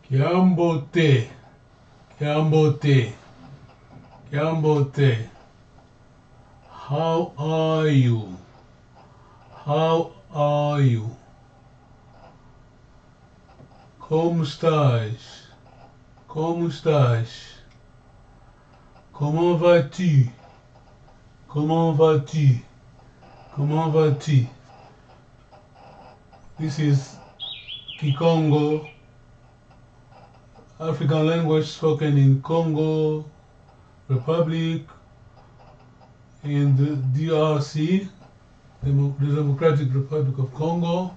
Kiambote. Kiambote. Kiambote. How are you? How are you? Como estás? Como estás? Comment vas-tu? Comment vas-tu? Comment vas-tu? This is Kikongo, African language spoken in Congo Republic, in the DRC, the Democratic Republic of Congo,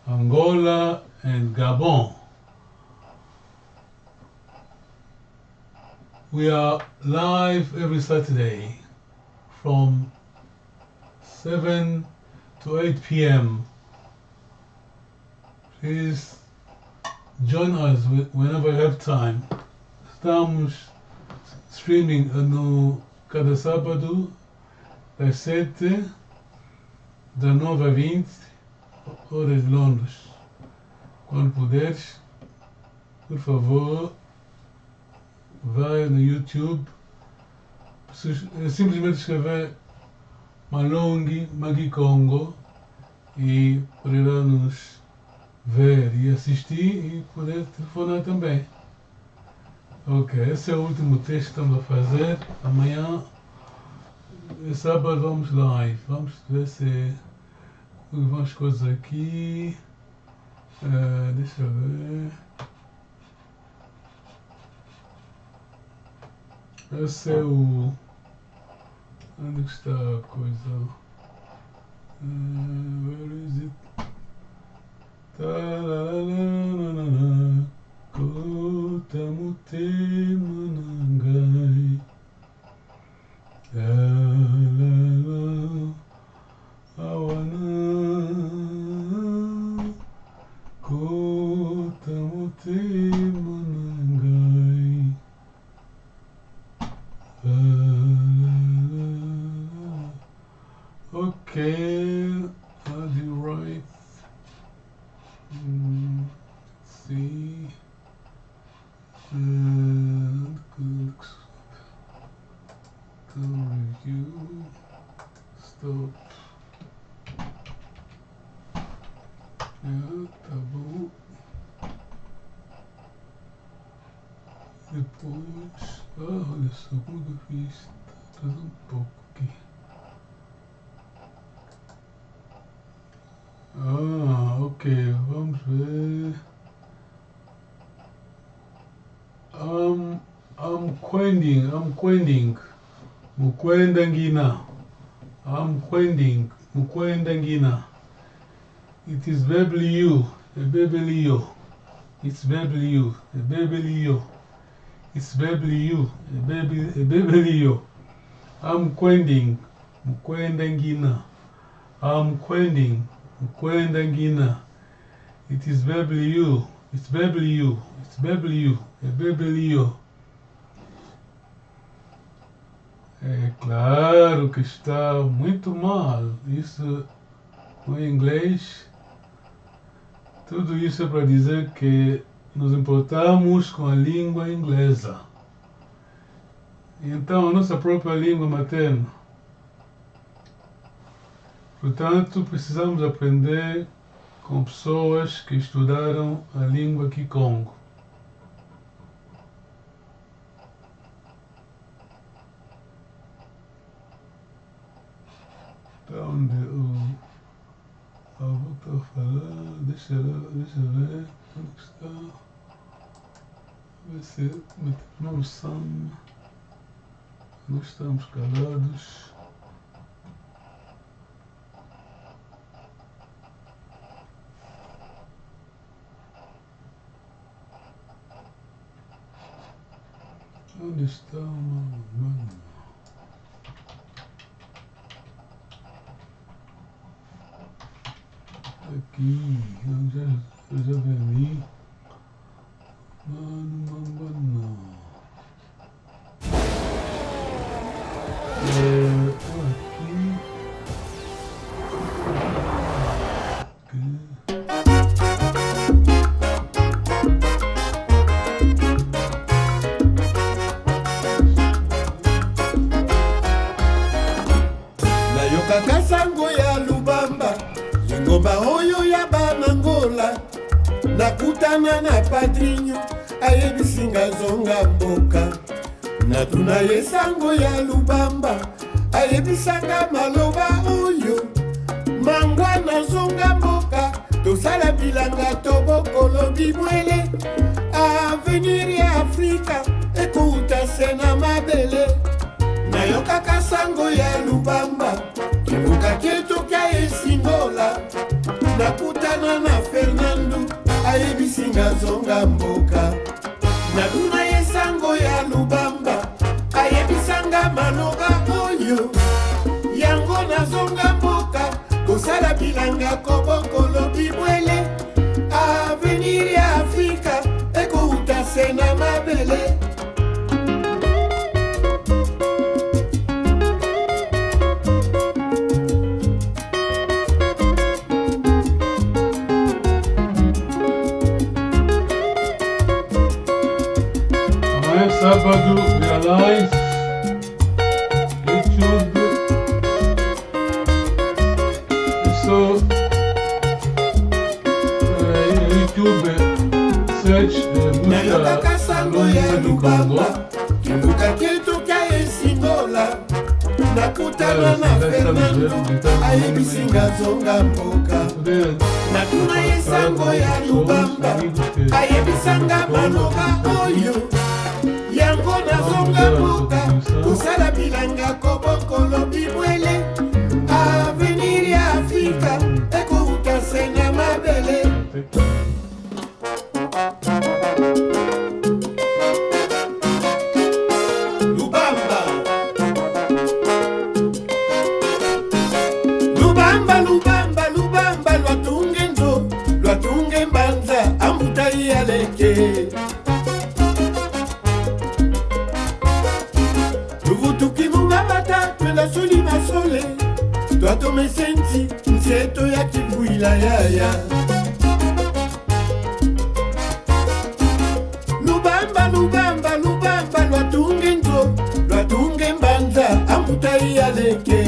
Angola, and Gabon. We are live every Saturday from 7 to 8 p.m. Please join us whenever you have time. Estamos streaming no cada sábado das 7 das 9 às 20 horas de Londres. Quando puderes, por favor, vai no YouTube, simplesmente escrever Malongi Magikongo e poderá nos ver e assistir e poder telefonar também. Ok, esse é o último texto que estamos a fazer. Amanhã, sábado, vamos live. Vamos ver se vamos coisas aqui. Deixa eu ver. Esse é o... Onde está a coisa? Where is it? Kotamute manangai. Awana. Kotamute manangai. Okay, how do you write? Let's see. To review. Stop. Tá bom. Depois. Olha só como que eu fiz. Tá um pouco aqui. Ok, vamos ver. I'm quending. Mukwendangina. I'm mukwendangina. It is babelio. It's babelio. It's babelio. I'm quending. Mukwendangina. I'm quending. Mukwendangina. It is babelio. It's babelio. É claro que está muito mal. Isso em inglês. Tudo isso é para dizer que nos importamos com a língua inglesa. Então, a nossa própria língua materna. Portanto, precisamos aprender com pessoas que estudaram a língua Kikongo. Então, onde eu vou falar, deixa ver, onde está, vai ser, não são, nós estamos calados. Onde está o mano? Aqui, eu já vi ali. Mano. Aqui. Nayokaka sango ya lubamba, lingomba oyo ya banangola. Nakutana na padrinyo, ayebisinga zonga mboka. Natuna ye sango ya lubamba, ayebisanga maloba oyo. Mangwana zonga mboka, tosala bilanga tobokolo bibwele. Avenir ya Afrika, ekouta sena mabele. Nayokaka sango ya lubamba, kibuka keto kya esingola. Nakutana na Fernando, ayebisinga zonga mboka. Natuna ye sango ya lubamba, ayebisanga maloba oyo. Yango na zonga mboka, kosala bilanga kobokolo bibwele. Avenir ya Afrika, ekouta sena mabele. Sábado, Aulas, YouTube, so YouTube, search Nayokaka sango ya lubamba, kibuka keto kya esingola. Nakutana na Fernando, ayebisinga zonga mboka. Natuna ye sango ya lubamba, ayebisanga maloba oyo. Yango na zonga mboka, kusala bilanga kobokolo bibwele. Avenir ya Afrika, ekouta sena mabele. Lubamba, lubamba, lubamba, lubamba, lwatunge nzo, lwatunge mbanza, amutai aleke. Soli masole, toi to me senti, nseto ya kibuila yaya. Lubamba, lubamba, lubamba, lwatunge nzo, lwatunge mbanza, amutai aleke.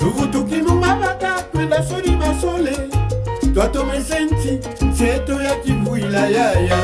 Luvutuki mumabata, twenda soli masole, toi to me senti, nseto ya kibuila yaya.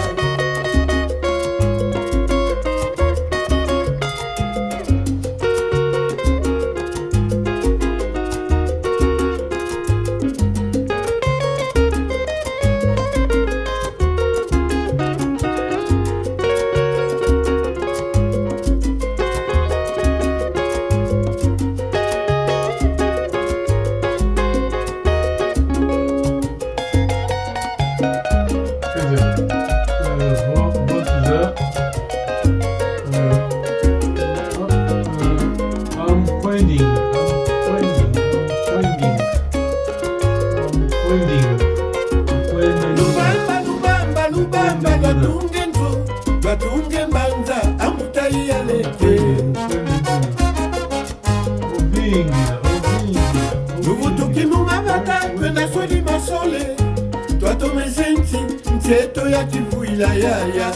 Nseto ya kivuila yaya.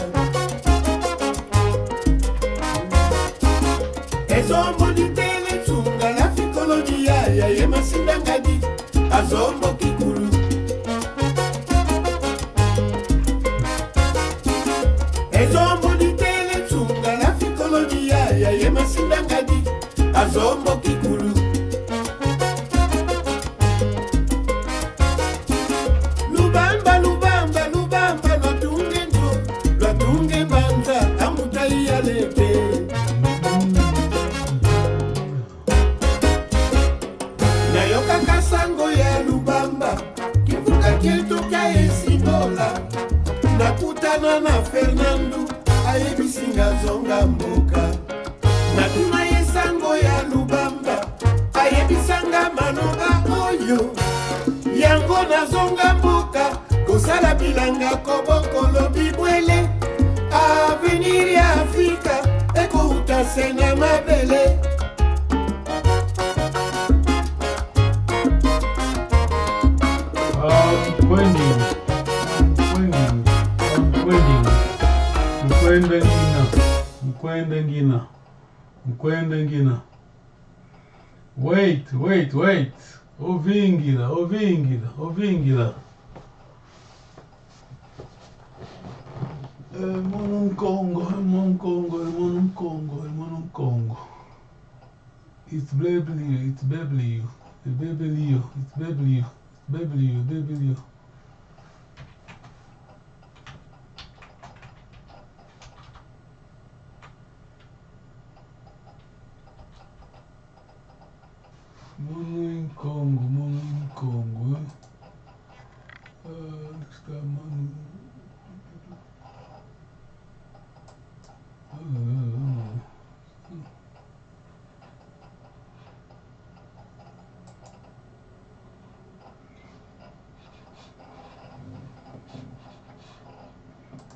Ezombo ditele tunga la fikoloji yaya. Ye masinda ngadi, azombo kikulu. Ezombo ditele tunga la fikoloji yaya. Ye masinda ngadi, azombo kikulu. Nayokaka sango ya lubamba, kivuka keto kya esingola. Nakutana na Fernando, ayebisinga zonga mboka. Natuna ye sango ya lubamba, ayebisanga manoba oyo. Yango na zonga mboka, kosala bilanga kobokolo bibwele. Avenir ya Afrika, ekouta sena mabele. Mkwenda ngina. Nkwenda ngina. Wait. Ovingira. Mononcongo. It's Beblio. Mononcongo.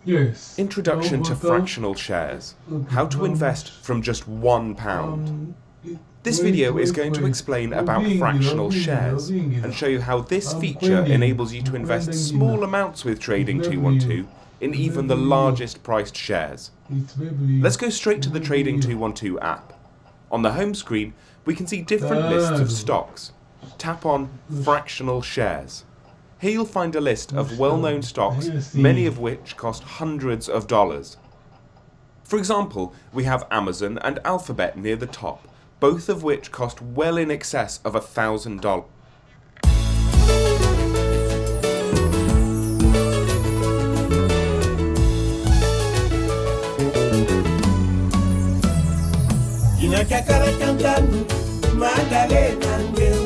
Yes. Introduction to fractional shares. How to invest from just £1. This video is going to explain about fractional shares and show you how this feature enables you to invest small amounts with Trading 212 in even the largest priced shares. Let's go straight to the Trading 212 app. On the home screen, we can see different lists of stocks. Tap on Fractional Shares. Here you'll find a list of well-known stocks, many of which cost hundreds of dollars. For example, we have Amazon and Alphabet near the top, both of which cost well in excess of $1,000. Inakakara cantando, Madalena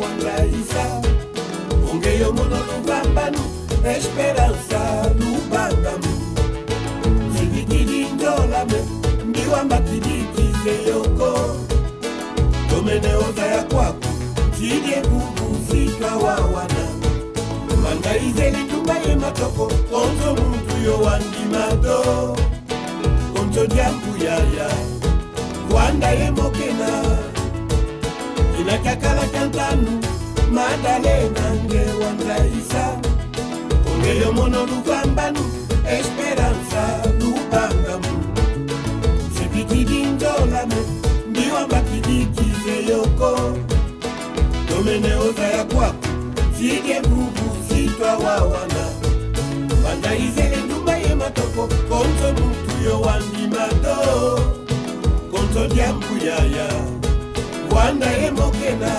Wangaisa, Ungeyo Monolubambanu, Esperança Lubambamu, Sibikidindolame, Ndiwambakidiki Zeyoko, Tomeneoza ya kwaku, Chide bubu sika wawana, Mangaize litumbaye matoko, Konzo muntu yo wandimado, Konzo jambu yaya, Wanda ye mokena, Inakakala cantando, Madalena nge wangaisa, Ungeyo Monolubambanu, Esperança Lubambamu, Sibikidindolame, Ndiwambakidiki Zeyoko, Tomeneoza ya kwaku, Chide bubu sitwa wawana, Mangaize litumbaye matoko, Konzo muntu yo wandimado, Konzo jambu yaya, Wanda ye mokena.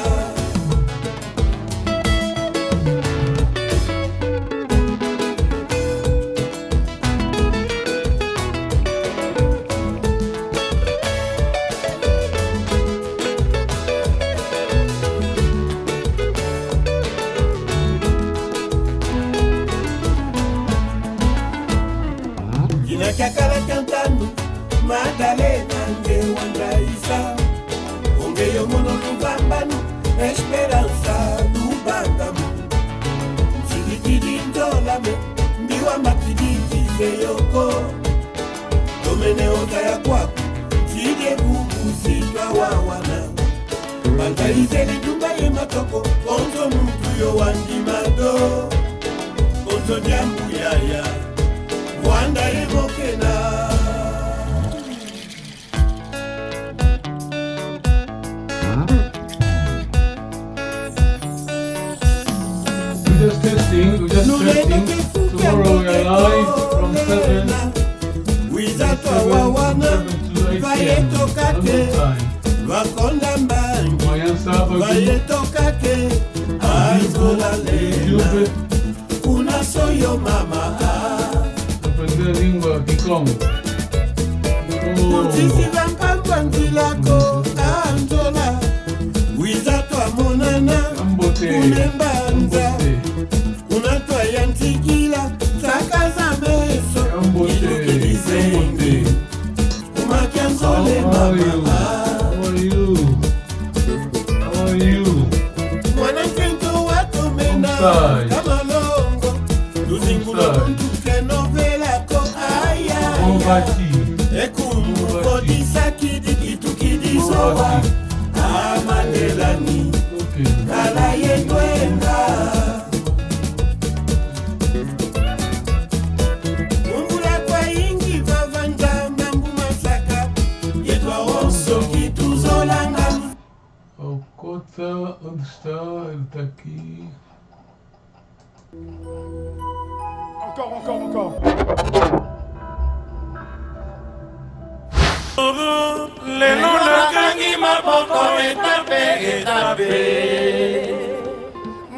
Inakakala cantando, Madalena nge wangaisa, Ungeyo Monolubambanu, Esperança Lubambamu, Sibikidindolame, Ndiwambakidiki Zeyoko, Tomeneoza ya kwaku, Chide bubu sitwa wawana, Mangaize litumbaye matoko, Konzo muntu yo wandimado, Konzo jambu yaya, Wanda ye mokena. We're just testing. Tomorrow we are live from 7 to 8 p.m. Vakonda mbangi, Amanhã sábado, vayetokake, aizola lena, kuna soyo mama. aprender a língua Kikongo. Muitíssimo mpangwanzilako, anzola, wizatwa monana, unembanza, unatwa yantikila, sakaza meso, ilukilizengi, umakianzole mama. Mwanakento watomena, kamalongo, luzingulo mtuke novela ko aya. Ekumu kodisa kidi kidisowa, amanelani, kala yendwenga. Umbula kwa ingi vavanda mambu masaka, yetwa onso kituzo. Onde está? Ele está aqui. Encore. Lelo nakangi maboko etape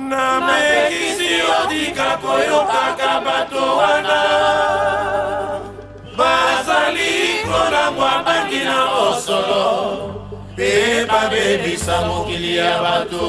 na mekisi odika koyokaka bato wana bazali kolangwa bangi na osolo pe babebisa mokili ya bato.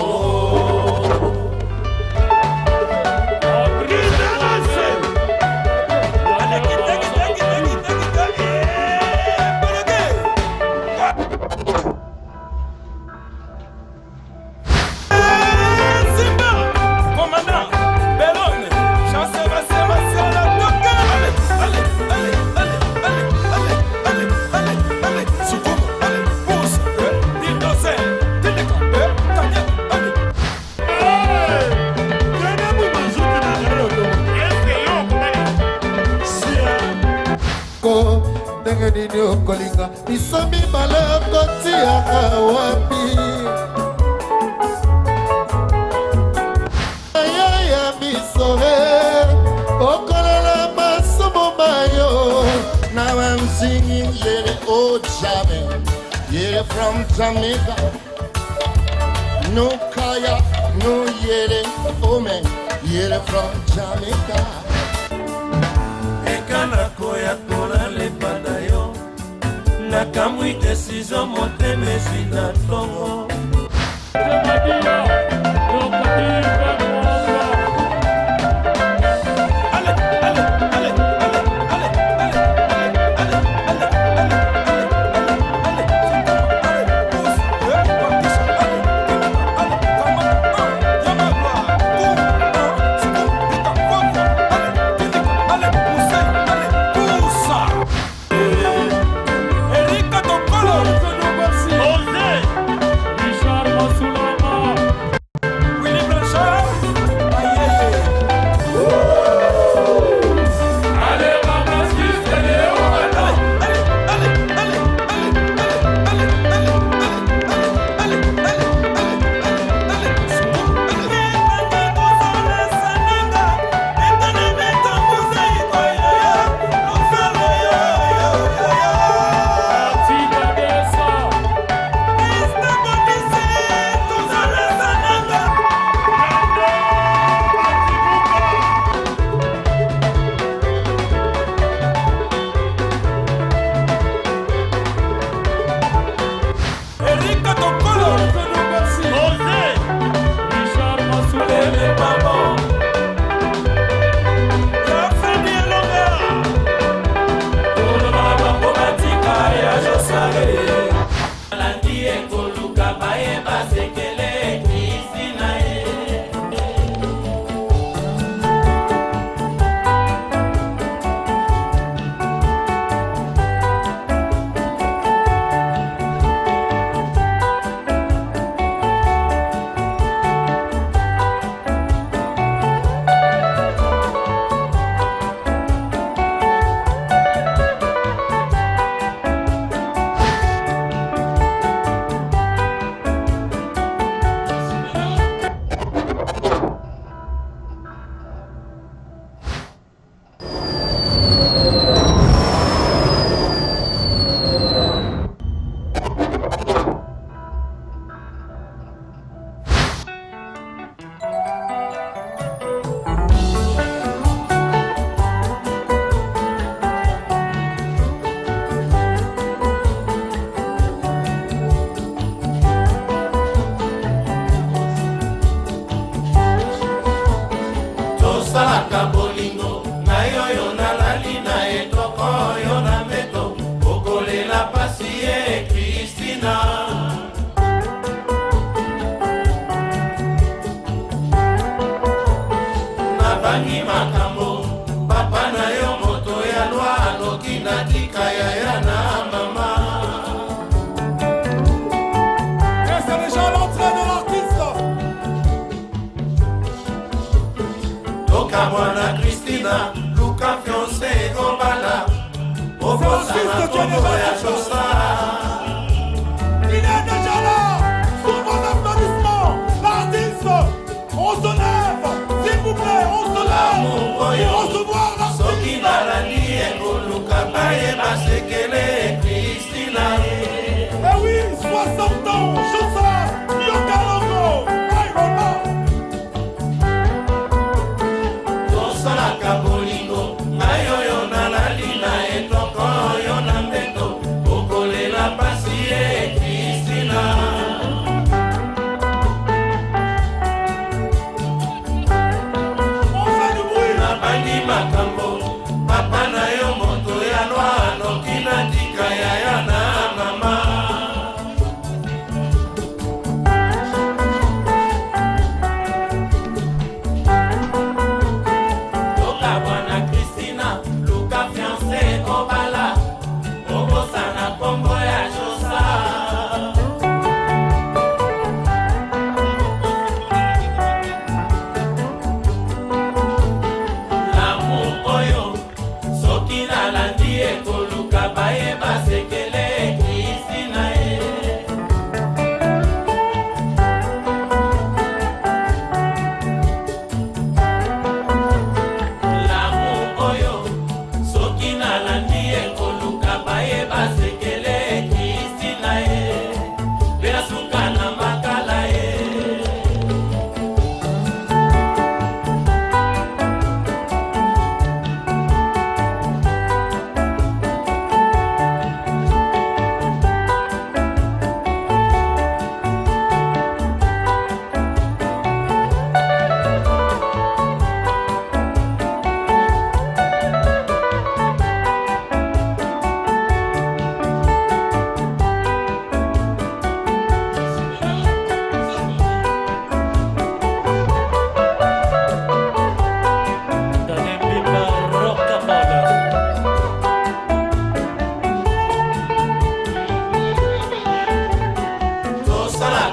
Kolinga isomi baloko tiaka wapi ayaya misohe okolela masomo mayo. Now I'm singing Jere oh Jamaica, yeah from Jamaica. No kaya, no yere, oh man, yeah from Jamaica. Ekana koya kola lepada yo nakamwi desizo moteme zwina tongo Il est déjà là. Sous vos applaudissements.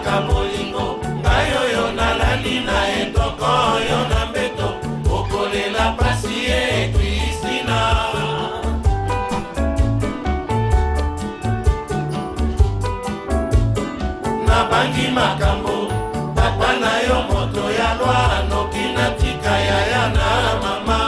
kaka molingo ngai oyo nalali na etoko oyo na mbeto okolela pasi ye Kristina nabangi makambo papa na yo moto ya lwa noki na tika yaya na mama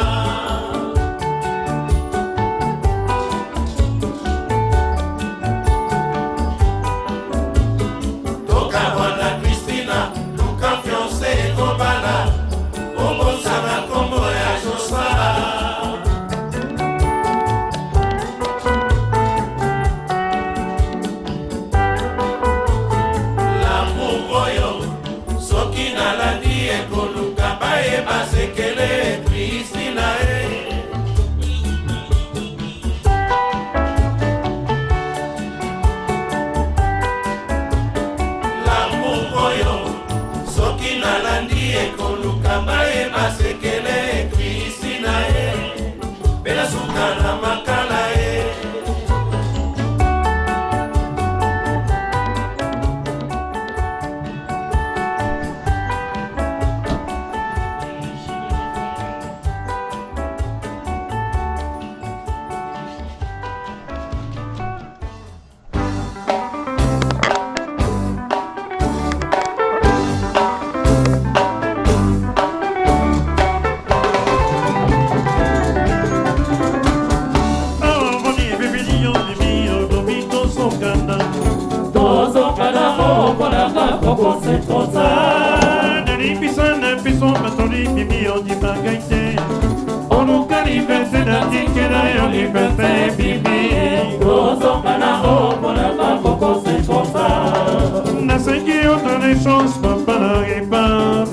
Leçons, papa n'arrive pas.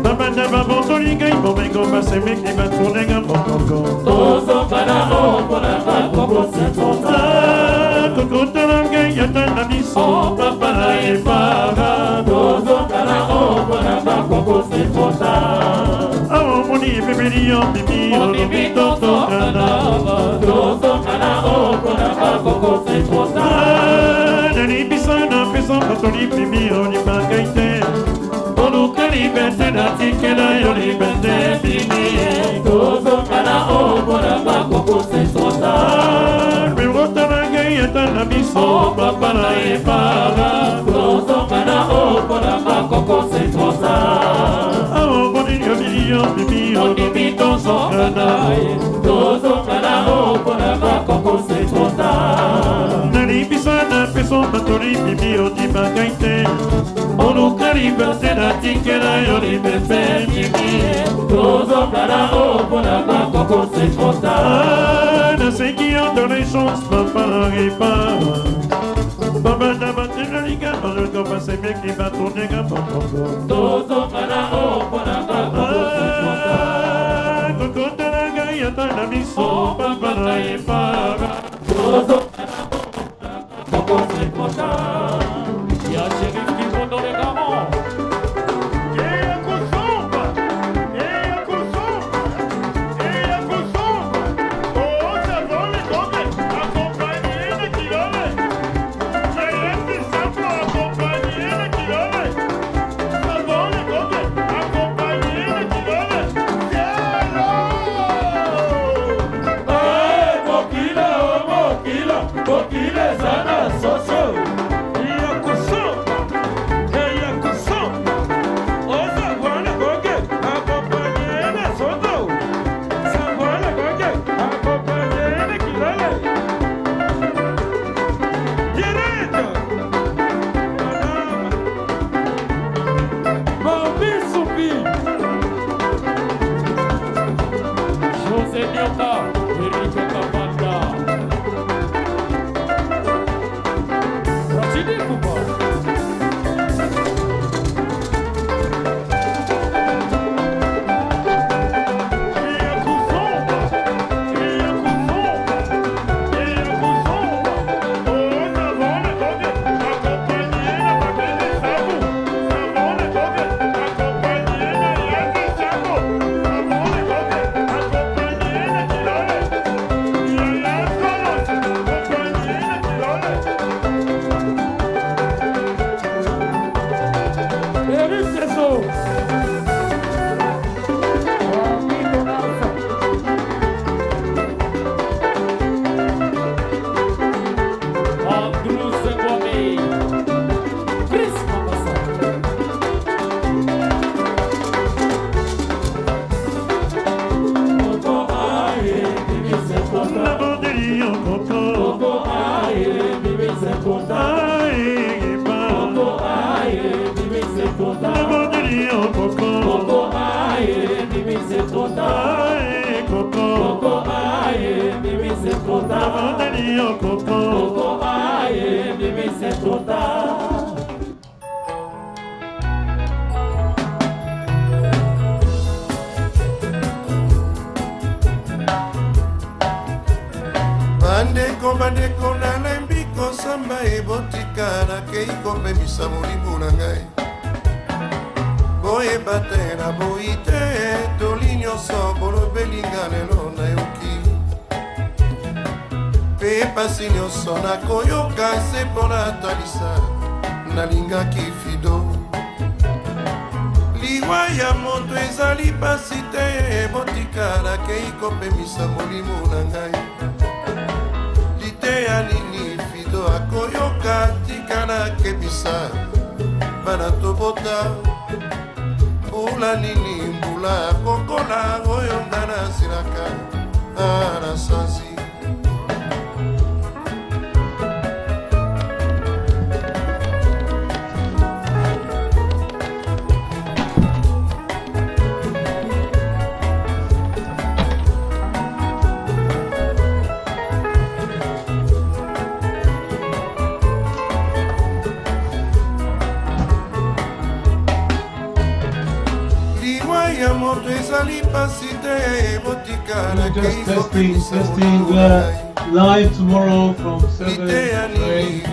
Papa d'abord pour ton ligue, il faut bien qu'on passe mes clés, va tourner un bon coco. Tozo panaro, pour la vague, coco, c'est ton tas. Coco, t'as la gagne, y'a ta mission, papa n'arrive pas. Tozo panaro, pour la vague, coco, c'est ton tas. Oh, mon nid, bébé, lion, bibi, on bibi, tonton, canard. Tozo panaro, pour la vague, coco, c'est ton tas. Nani, pisana, pisana, patoli, bibi, on y va gaiter. Oluka liberté natikela yo liberté bini tozongana obona bakoko sesota mirota nangai etana biso papa na epara tozongana obona bakoko sesota aoboni yo bibi odibi tozongana obona bakoko sesota nani bisana peso batori bibi odibagaite Oluka liberté natikela yo liberté bini tozongana obona bakoko sesota naseki entre les choses papa n'arrive pas Baba d'abord la liga on ne peut pas s'aimer qui va tourner comme un tozongana obona bakoko sesota coco de la gaille dans la mission papa n'arrive pas tozongana obona bakoko sesota ya shérif qui monte dans les gamons. Bandeko na lembiko samba ebotikana keiko pemisa molimo na ngai boyeba te na boyi te toli nyonso bolobelinga lelo nayoki mpe pasi nyonso nakoyoka se mpo natalisa nalingaki fido liwa ya moto ezali pasi te ebotikana keiko pemisa molimo na ngai ya nini fido akoyoka tikana kebisa bana tobota mbula nini mbula akokola oyo nga nasilaka na sanzi Just testing live tomorrow from 7 to 8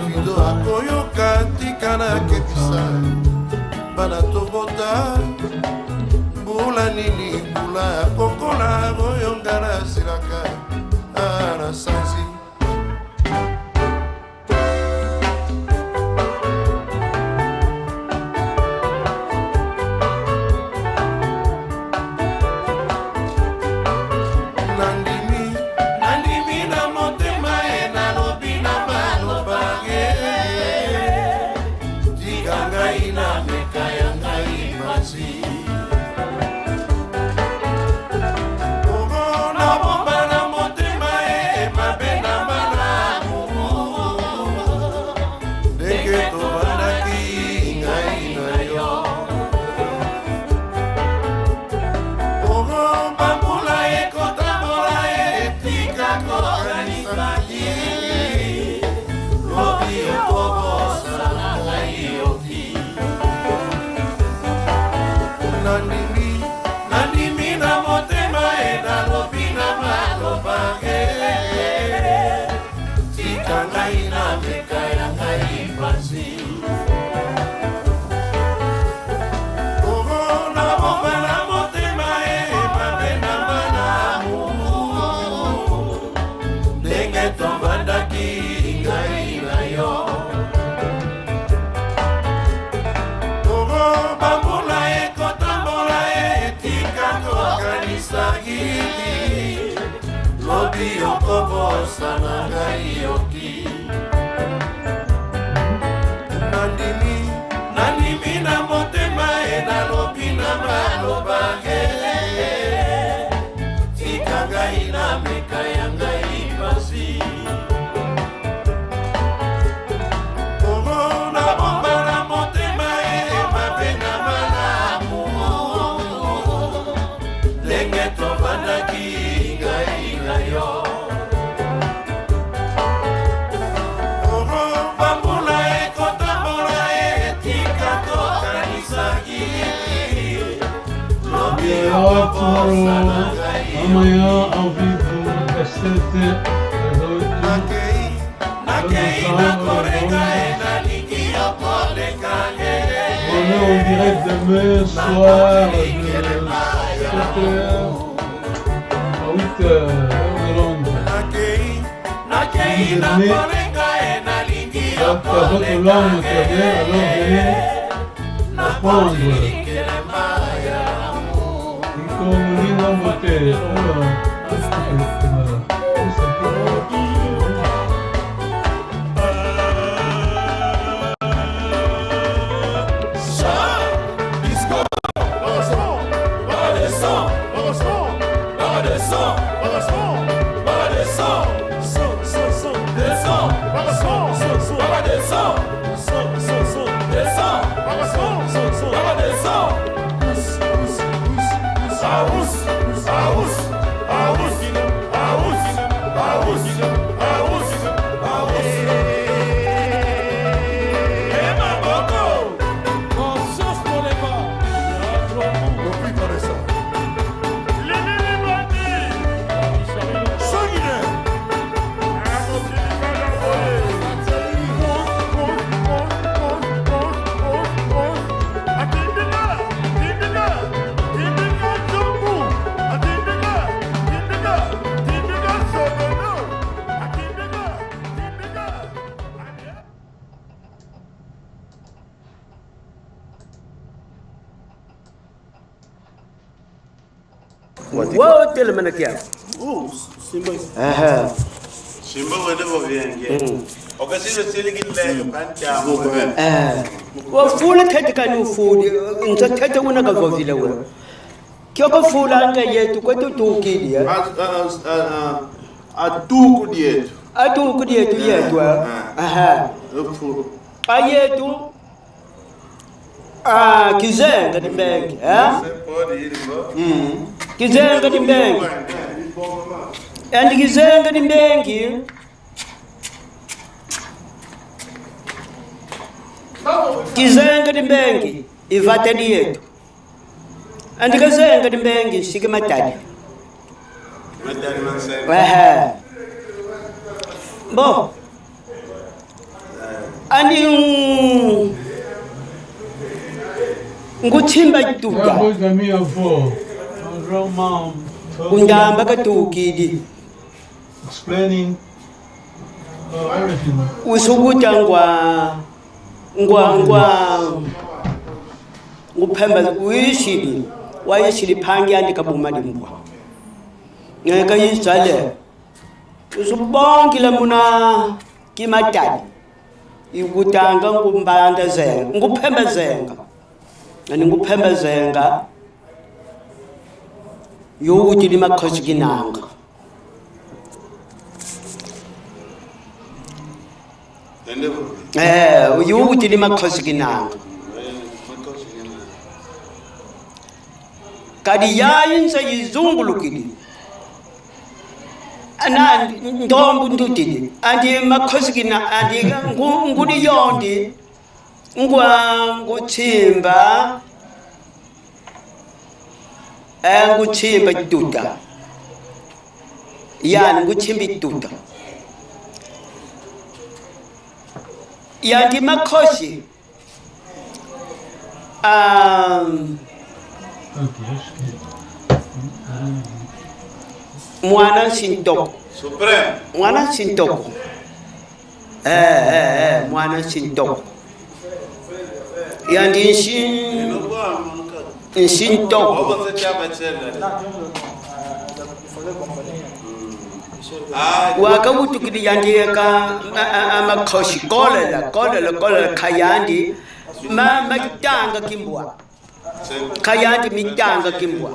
Amanhã ao vivo às 7 às 8. On est en direct demain soir de 7h à 8h de Londres. Vous venez à votre langue maternelle, alors venez apprendre. Kikongo língua maternelle. Wo tele mana kia. Simba. Simba wende vo vienge. Okasiro siligi le panja mo ko. Wo fula tete kanu fudi. Nta tete una ka vovile wo. Kyo ko fula nga yetu ko tutuki dia. Atuku dietu. Atuku dietu yetu. Ayetu. Kizenga di bengi, Kizenga di bengi. And kizenga di bengi. Kizenga di bengi. Ivate di yetu. And kizenga di bengi sike matadi. Matadi manse. Bo. And nguchimba tuka undamba katukidi explaining everything. Usukuta nguphemba uyishili wayishili phangi andikabuma limbwa ngeka yizale usubongile muna kimatadi ikutanga ngumbanda zenga nguphemba zenga and nguphemba zenga yokuthi limakhosi kinanga yokuthi limakhosi kinanga kadi yayinsa yizungulukile ana ndombu ndutile andi makhosi kina andi ngudi yondi nguchimba nguchimba tuta yani nguchimba tuta yandi makhosi mwana sintoko mwana sintoko mwana sintoko yandi nsintoko wakabutukili yandi amakhosi kolela khayandi matanga kimbwa khayandi mitanga kimbwa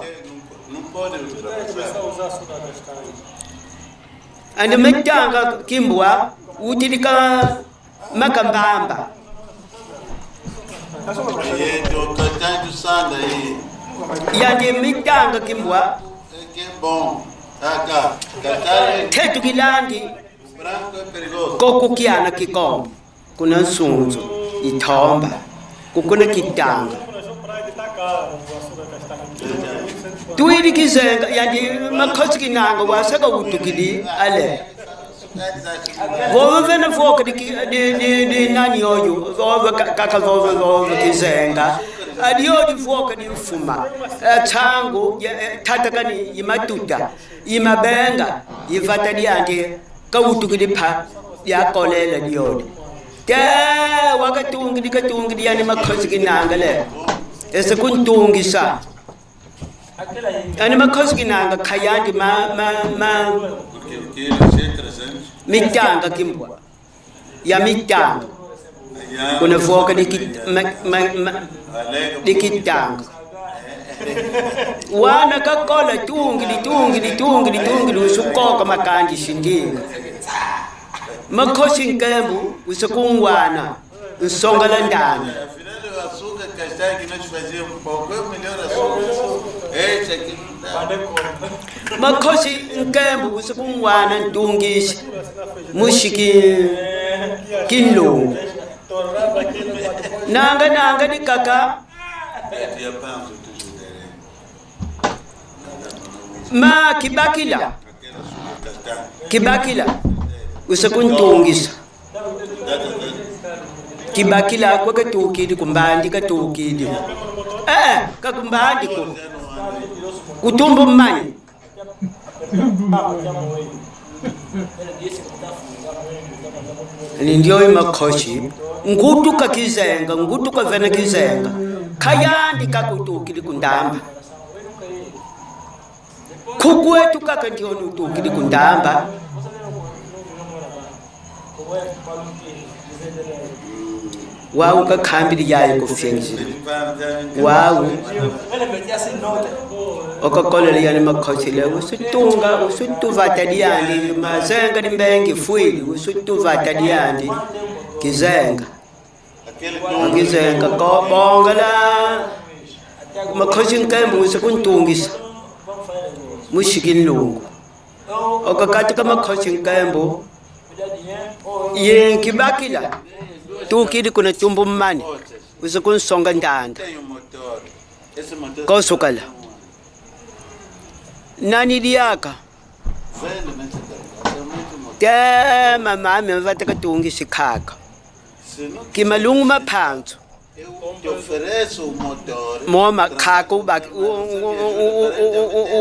and mitanga kimbwa utilika makambamba yandi mitanga kimbwa tetu kilandi kokukiana Kikongo kuna nsunzu ithomba kukuna kitanga tuili kizenga yandi makhosi kinanga wasaka utukili ale vove vena foka di nani yoyo vove kaka vove kizenga adiyo di foka di mfuma tango tatakani imatuta imabenga ivata diandi kautukili pa yakolela diyodi ke wakatungi yani makhosi kinanga le ese kuntungisa ani makhosi kinanga khayandi mitanga kimbwa ya mitanga kuna foka dikitanga wana kakola tungili usukoka makandi shindinga makhosi nkembu usukungwana usongala ndani makhosi nkembu usukungwana ntungisi mushiki kinlo nanga dikaka ma kibakila usukuntungisa kibakila kwa katukidi kumbandi katukidi kakumbandi ko kutumbu mmanyi nindiyo makhosi ngutuka kizenga ngutuka vena kizenga khayandi kakutukidi kundamba kukwetu kaka ndio nutukili kundamba wawu kakhambili yaye kufyenjili wawu okakolele yani makhosile usutuvata liyandi mazenga limbengi fuili usutuvata liyandi kizenga akizenga kobonga la makhosi nkembu usekuntungisa mushikinlungu okakati kamakhosi nkembu yenkibakila tukili kuna tumbu mmani usekunsonga ndanda kosukala nani liyaka tema mami mvata katungisa khaka kimalungu maphanzo moma khaka ubaki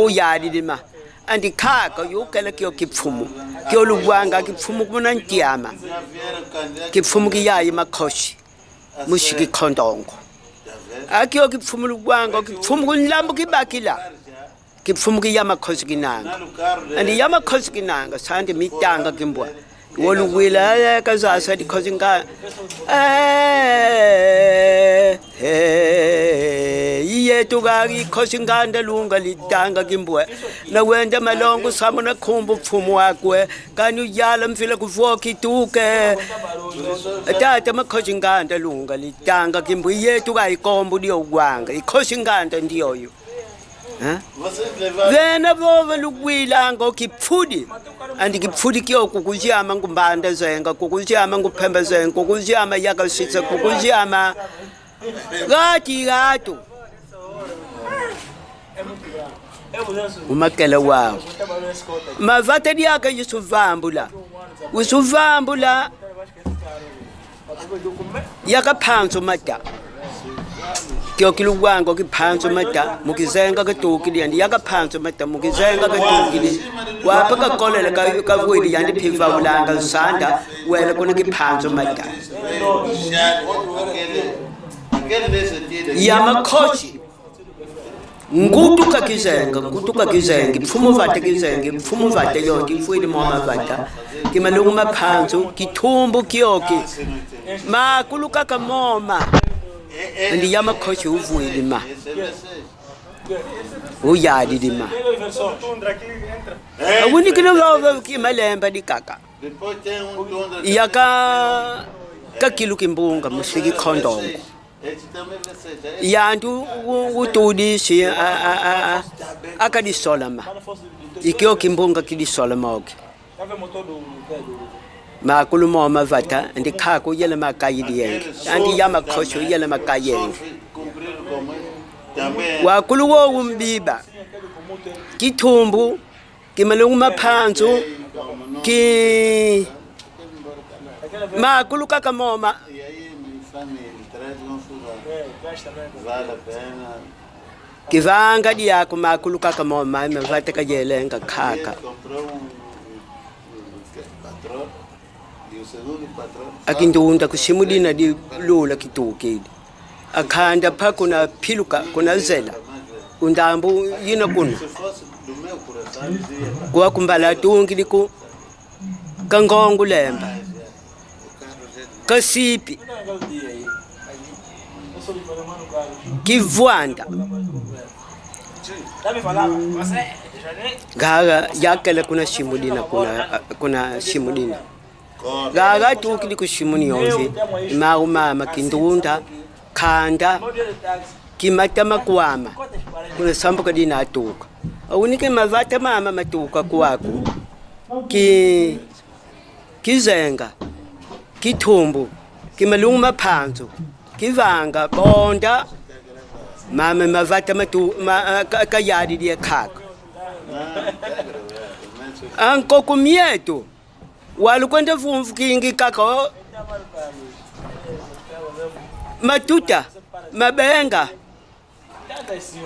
uyali lima andi khaka yukela kyo kipfumu kyo lugwanga kipfumu kuna ntiyama kipfumu kiyayi makhoshi mushiki khondongo akyo kipfumu lugwanga kipfumu kunlambu kibakila kipfumu kiyama khosi kinanga andi yama khosi kinanga sandi mitanga kimbwa woluwila kazasa di khosi nga iye tukari khosi nganda lunga litanga kimbwa na wenda malongo samona khumbu pfumu wakwe kanu yala mfila kuvoki tuke tata makhosi nganda lunga litanga kimbwa iye tukari kombu dio gwanga ikhosi nganda ndiyoyo vena vova lukwilanga kipfudi andi kipfudi kyo kukuzyama ngumbanda zenga kukuzyama nguphemba zenga kukuzyama yakasitsa kukuzyama gati gato umakela wawo mavata lyaka yisuvambula usuvambula yakaphanso mata kyo kilugwango kiphanso mata mukizenga katukili yandi yakaphanso mata mukizenga katukili wapa kakolele kavwili yandi phiva ulanga sanda wela kuna kiphanso mata yamakhoshi ngutu kakizenga pfumu vata kizenga pfumu vata yoki fuili moma vata kimalungu maphanso kitumbu kyoki makulu kaka moma andi yamakhoshi uvuili ma uyali lima awunikilo vava kimalemba likaka yaka kakilu kimbunga musiki khondongo yantu utudisi akadisola ma ikyo kimbunga kidisola moke makulu moma vata andi khako yele makayidi yenge andi yamakhosho yele makayenge wakulu wo umbiba kithumbu kimalungu maphanzo ki makulu kaka moma kivanga diyako makulu kaka moma mvata kayelenga khaka akindunda kushimulina di lula kitukili akhanda pha kuna philuka kuna zela undambu yina kuna kwa kumbala tungi liku kangongu lemba kasipi kivwanda gaga yakela kuna shimulina kuna shimulina gaga tukili kushimuni yonzi maru mama kindunda khanda kimata makwama kuna sambuka dina atuka awunike mavata mama matuka kwaku kizenga kithumbu kimalungu maphanzo kivanga bonda mama mavata matu kayadi dia khaka anko kumieto walukwenda vumvu kingi kaka matuta mabenga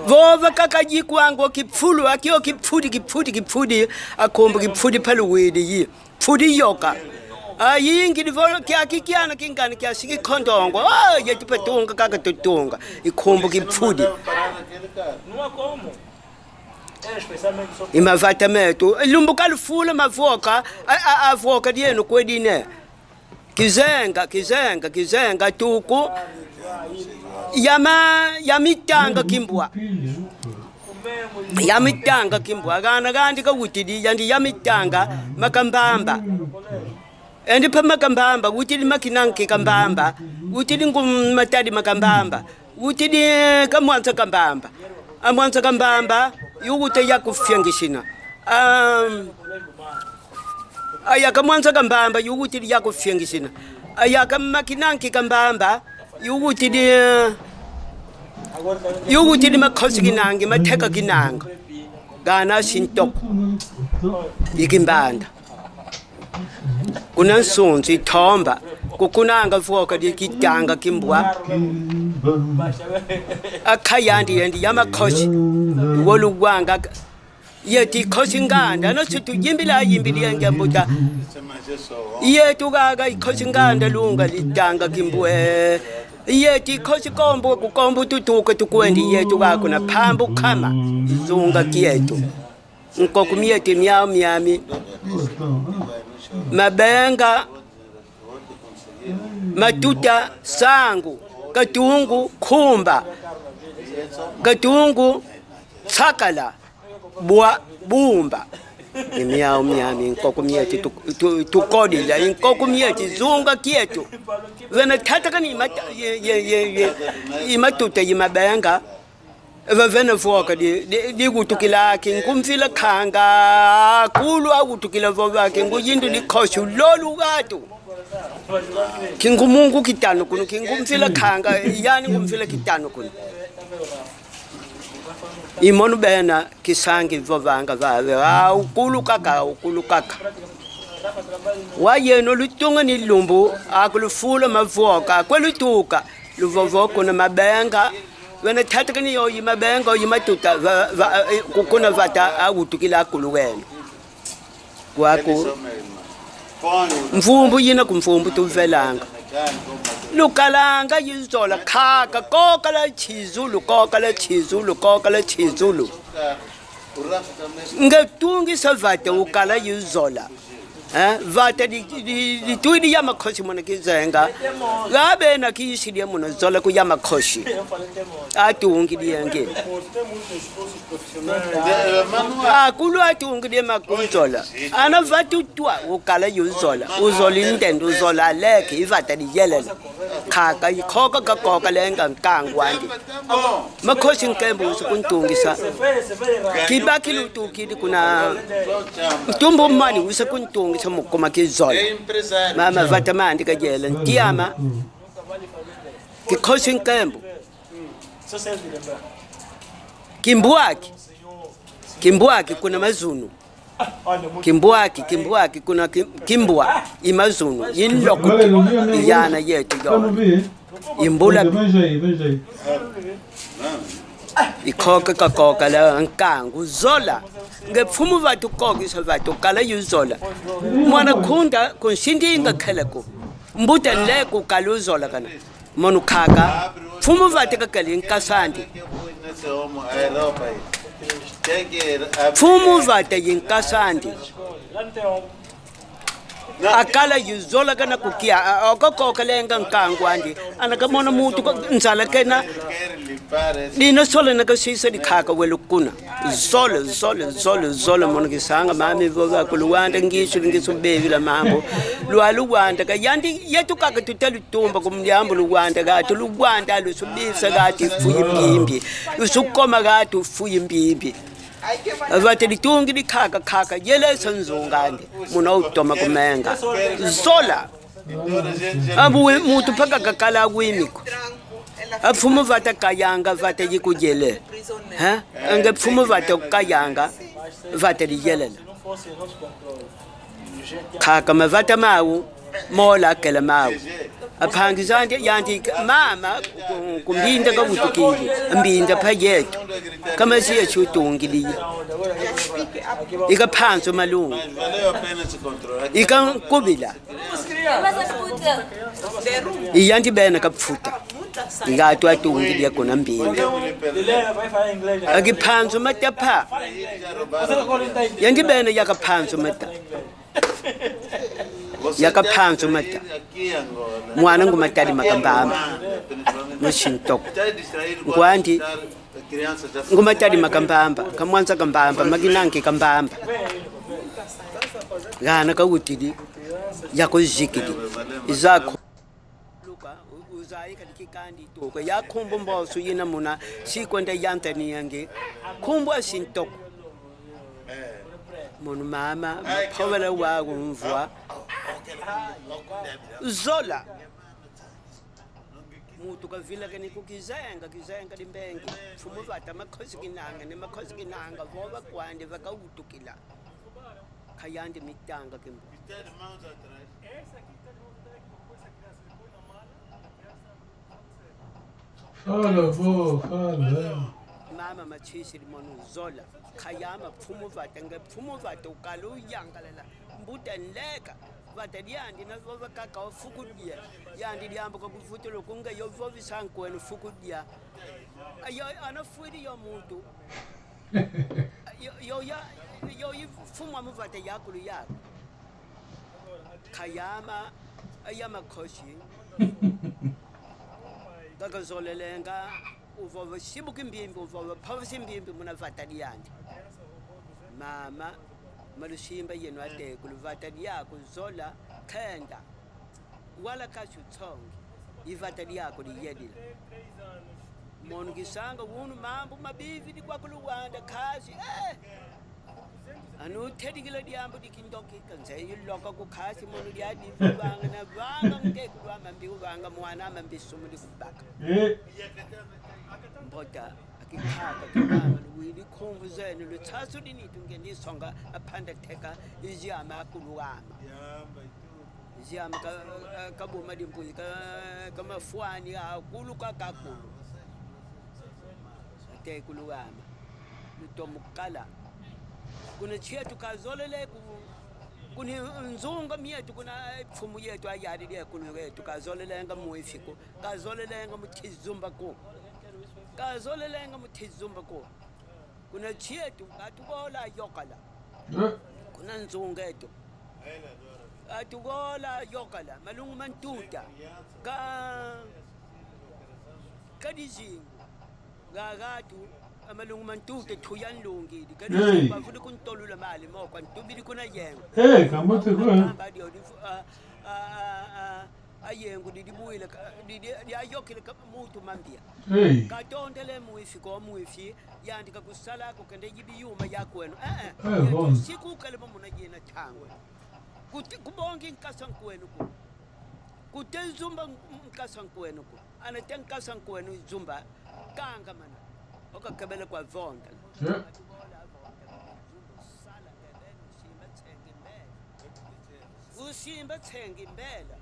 vova kaka jikwango kipfulu akio kipfudi akomba kipfudi paluwidi yi pfudi yoka ayingi livolo kiakikiana kingani kiasiki khondongo yetipatunga kaka tutunga ikhombo kipfudi imavatamento lumbuka lufula mavoka avoka dieno kwedine kizenga tuku yamitanga kimbwa kana kandi kawutidi yandi yamitanga makambamba endi pa makambamba wutidi makinanki kambamba wutidi ngumatadi makambamba wutidi kamwanza kambamba amwanza kambamba yuwute yakufyangishina aya kamwanza kambamba yuwutidi yakufyangishina aya kamakinanki kambamba yuwutidi makhosi kinangi matheka kinanga kana sintoko ikimbanda kuna nsonzi ithomba kukunanga voka dikitanga kimbwa akhayandi yendi yamakhosi wolugwanga yeti khosi nganda no situ yimbili yangembuta yetu gaga ikhosi nganda lunga litanga kimbwe yeti khosi kombo kukombo tutuka tukwendi yetu gaga na phambu khama izunga kietu nkokumiyeti myami mabenga matuta sangu katungu khumba katungu sakala bumba imyao myami nkokumiyeti tukodila inkokumiyeti zunga kietu vena thatakani imatuta yimabenga vavena voka dikutukilaki nkumfila khanga kulu akutukila vovake nguyindu likhosi lolu katu kingumungu kitano kuno kingumfila khanga yani ngumfila kitano kuno imonu bena kisangi vovanga vave ukulu kaka wayeno lutunga ni lumbu akulufula mavoka kwelutuka luvovoko na mabenga wena thatakani yo yimabenga yimatuta kukuna vata akutukila kuluwena kwaku mfumbu yina kumfumbu tuvelanga lukalanga yizola khaka kokala chizulu ngetungisa vata ukala yizola vata ditwidi ya makhosi mona kizenga gabe na kiyishidi mona zola ku ya makhosi atungi diyange akulu atungi de makunzola ana vatutwa ukala yuzola uzolindende uzola leke ivata diyelela khaka ikhoka kakoka lenga nkangwandi makhosi nkembu usukuntungisa kibaki lutukidi kuna tumbo mani usukuntungi samukoma kizola mama vatamandi kajela ntiama kikhosi nkembu kimbwaki kuna mazunu kimbwaki kuna kimbwa imazunu yinloko yana yetu yo imbula ikhoka kakoka la nkangu zola ngepfumu vatu kokisa vatu kala yuzola mwana khunda kunshindinga kheleko mbuta leko kaluzola kana monu khaka pfumu vatu kakali nkasandi pfumu vata yinkasandi akala yuzola kana kukia okoko lenga nkangwandi anakamona mutu nzala kena dino solo nakasisa dikhaka welukuna zolo mona kisanga mami voga kuluwanda ngisu bevila mambo lwaluwanda kayandi yetu kaka tutalutumba kumlyambo luwanda gato luwanda lusubisa gati fuyi mbimbi usukoma gato fuyi mbimbi vate litungi dikhaka yelesa nzongandi muna utoma kumenga zola abu mutu phaka kakala kwimiko apfumu vata kayanga vata yikujele ange pfumu vata kayanga vata liyelela khaka mavata mawu mola kela mawu aphangizande yanti mama kumbinda kabutukile mbinda phayetu kama siya chutungili ikaphanso malungu ikankubila iyanti bena kapfuta ngato atungi dia kona mbili akiphanzo matapha yandibene yakaphanzo mata yakaphanzo mata mwana ngumatali makambamba noshintok ngwandi ngumatali makambamba kamwanza kambamba makinanki kambamba gana kawutidi yako zikidi izakho uzai kalikikandi toko ya khumbo mboso yina muna sikwenda yantani yange khumbo asintok mon mama phawela wa kumvwa zola mutu kavila kani kukizenga limbengi fumo vata makhosi kinanga voba kwande vakautukila khayandi mitanga kimbo Fala. mama machisi limonu zola khayama pfumo vata ukalu yangalela mbuta nleka vata lyandi na vova kaka wafukudia yandi lyamba kakufuta lokunga yovovi sankwenu fukudia ayo anafuidi yo muntu yo yifumwa muvata yakulu yako khayama ayama khoshi kakazolelenga uvova shibuka imbimbi uvova phavisa imbimbi muna vata lyandi mama malushimba yenu atekulu vata lyako zola khenda wala kashutsongi ivata lyako liyedila monu kisanga wunu mambo mabivi dikwakuluwanda khasi anu thedikila dyambo dikindokika nzeyi loka kukhasi monu lyadivanga na vanga ntekulu amambi uvanga mwana amambi sumu likubaka mbota akikhaka kimama luwili khumbu zenu luthasu linitu ngenisonga aphanda theka iziyama akuluwama iziyama kabuma dimpuyi kamafuani akulu kakakulu atekuluwama lutomukala kuna chetu kazolele kuni nzunga mietu kuna pfumu yetu ayadi lekulu yetu kazolelenga muifiko kazolelenga mutizumba ko kazolelenga mutizumba ko kuna chetu atukola yokala kuna nzunga yetu atukola yokala malungu mantuta kadizingu gagatu amalungu mantuta thuyan lungidi kadizingu bafuna kuntolula mali mokwa ntubili kuna yengo Kamote kwa. ayengu didibuile diyayokile mutu mambia katondele muifiko muifi yandika kusala ko kende yibiyuma yakwenu sikukale mumuna yena thangwe kubonge nkasankwenu ku kutezumba nkasankwenu ku anatenkasankwenu zumba kanga mana okakabela kwa vonda usimba thengi mbela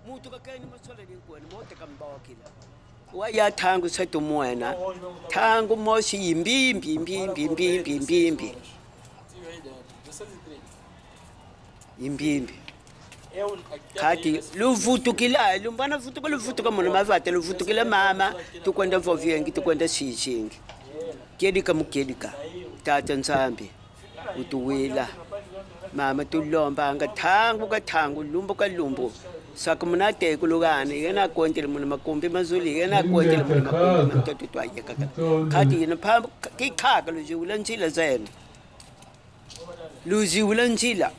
mutu kakeni masole linkwenu mote kambokila waya thangu setu mwena thangu moshi imbimbi kati luvutukila lumbana vutuka muna mavata luvutukila mama tukwenda vovyengi tukwenda shishingi kedika mukedika tata nzambi utuwila mama tulombanga thangu lumbu kalumbu saka muna tekulugani yena kwentele muna makumbi mazuli yena kwentele muna makumbi matoto twayeka kati yena phambo kikhaka luziwula njila zenu luziwula njila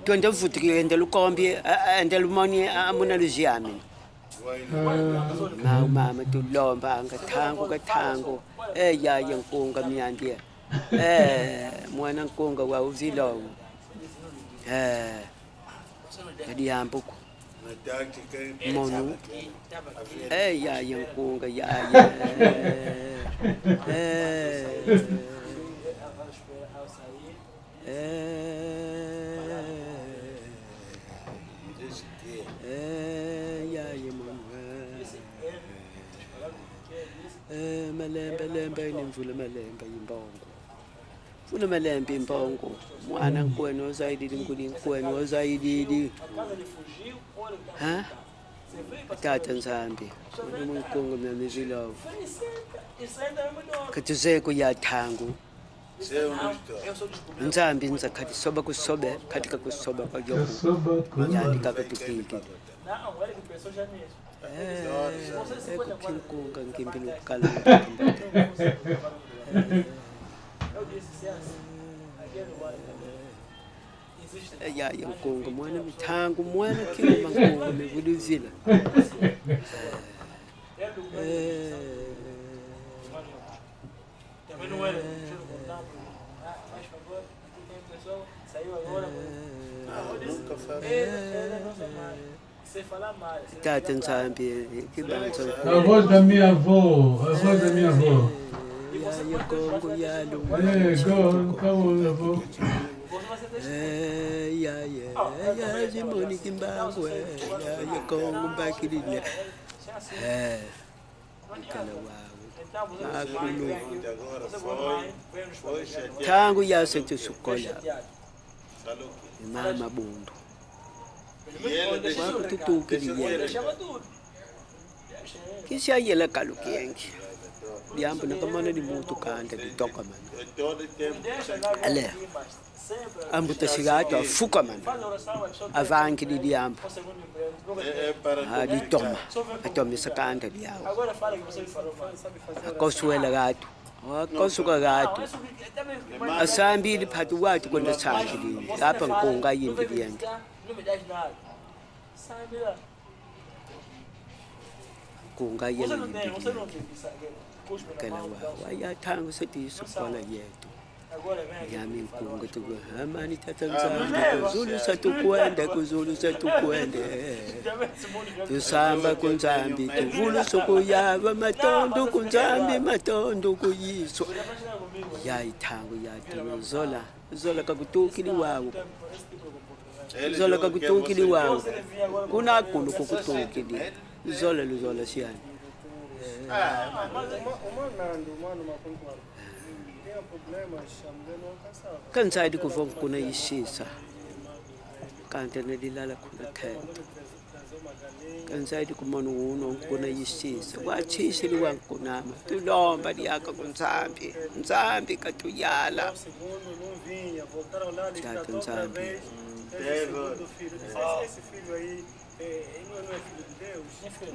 twende vutukile ende lukombi ende lumoni amuna luziyami mama tulombanga thangu yaye nkunga myandia mwana nkunga wa uzilowo kadiyambuku monu yaye nkunga yaye malembe nimvula malembe yimbongo funa malembe imbongo mwana nkwenu ozaidi nguli nkwenu ozaidi Tata Nzambi, Mungu mnamizilo. Katuzeko ya tangu. Nzambi nza kati soba kusobe katika kusoba kwa joku. Yani kakatupiki. Kikongo ngimbi ukala. Ya Kongo mwana mitangu mwana kima Kongo mevuluzila. Tata Nzambi, que banzo. A voz da minha avó, a voz da minha avó. Ya Kongo ya lu. Como avó? Ya Jimoni Kimbangwe, ya Kongo Bakirilia. Kala wow. Akulu. Tangu ya setu sukola. Mama bundu. Wako tutuki liye. Kisha yela kalukiengi. Diambo nakamana di mutu kanda di toka man. Ale. Ambu tasigato afuka man. Avanki di diambo. Di toma. Atomi sakanda di awa. Akosuela gato. Akosuka gato. Asambi di patu watu kwenda sangi di. Apa nkonga yimbi diyangi. Kunga yimbi kala wa ya tangu seti sukola yetu yami kunga tugo amani Tata Nzambi kuzulu satukwende kuzulu satukwende tusamba kunzambi tuvulu sokuyava matondo kunzambi matondo kuyiswa ya itangu ya tuzola zola kakutukili wawo zola kakutukili wawo kuna kulu kukutukili zola luzola siani kansadi kuvonga kuna yishisa kanti nedilala kuna khento kansadi kumona uno kuna yishisa wachishili wankunama tulomba liyaka kunzambi nzambi katuyala Tata Nzambi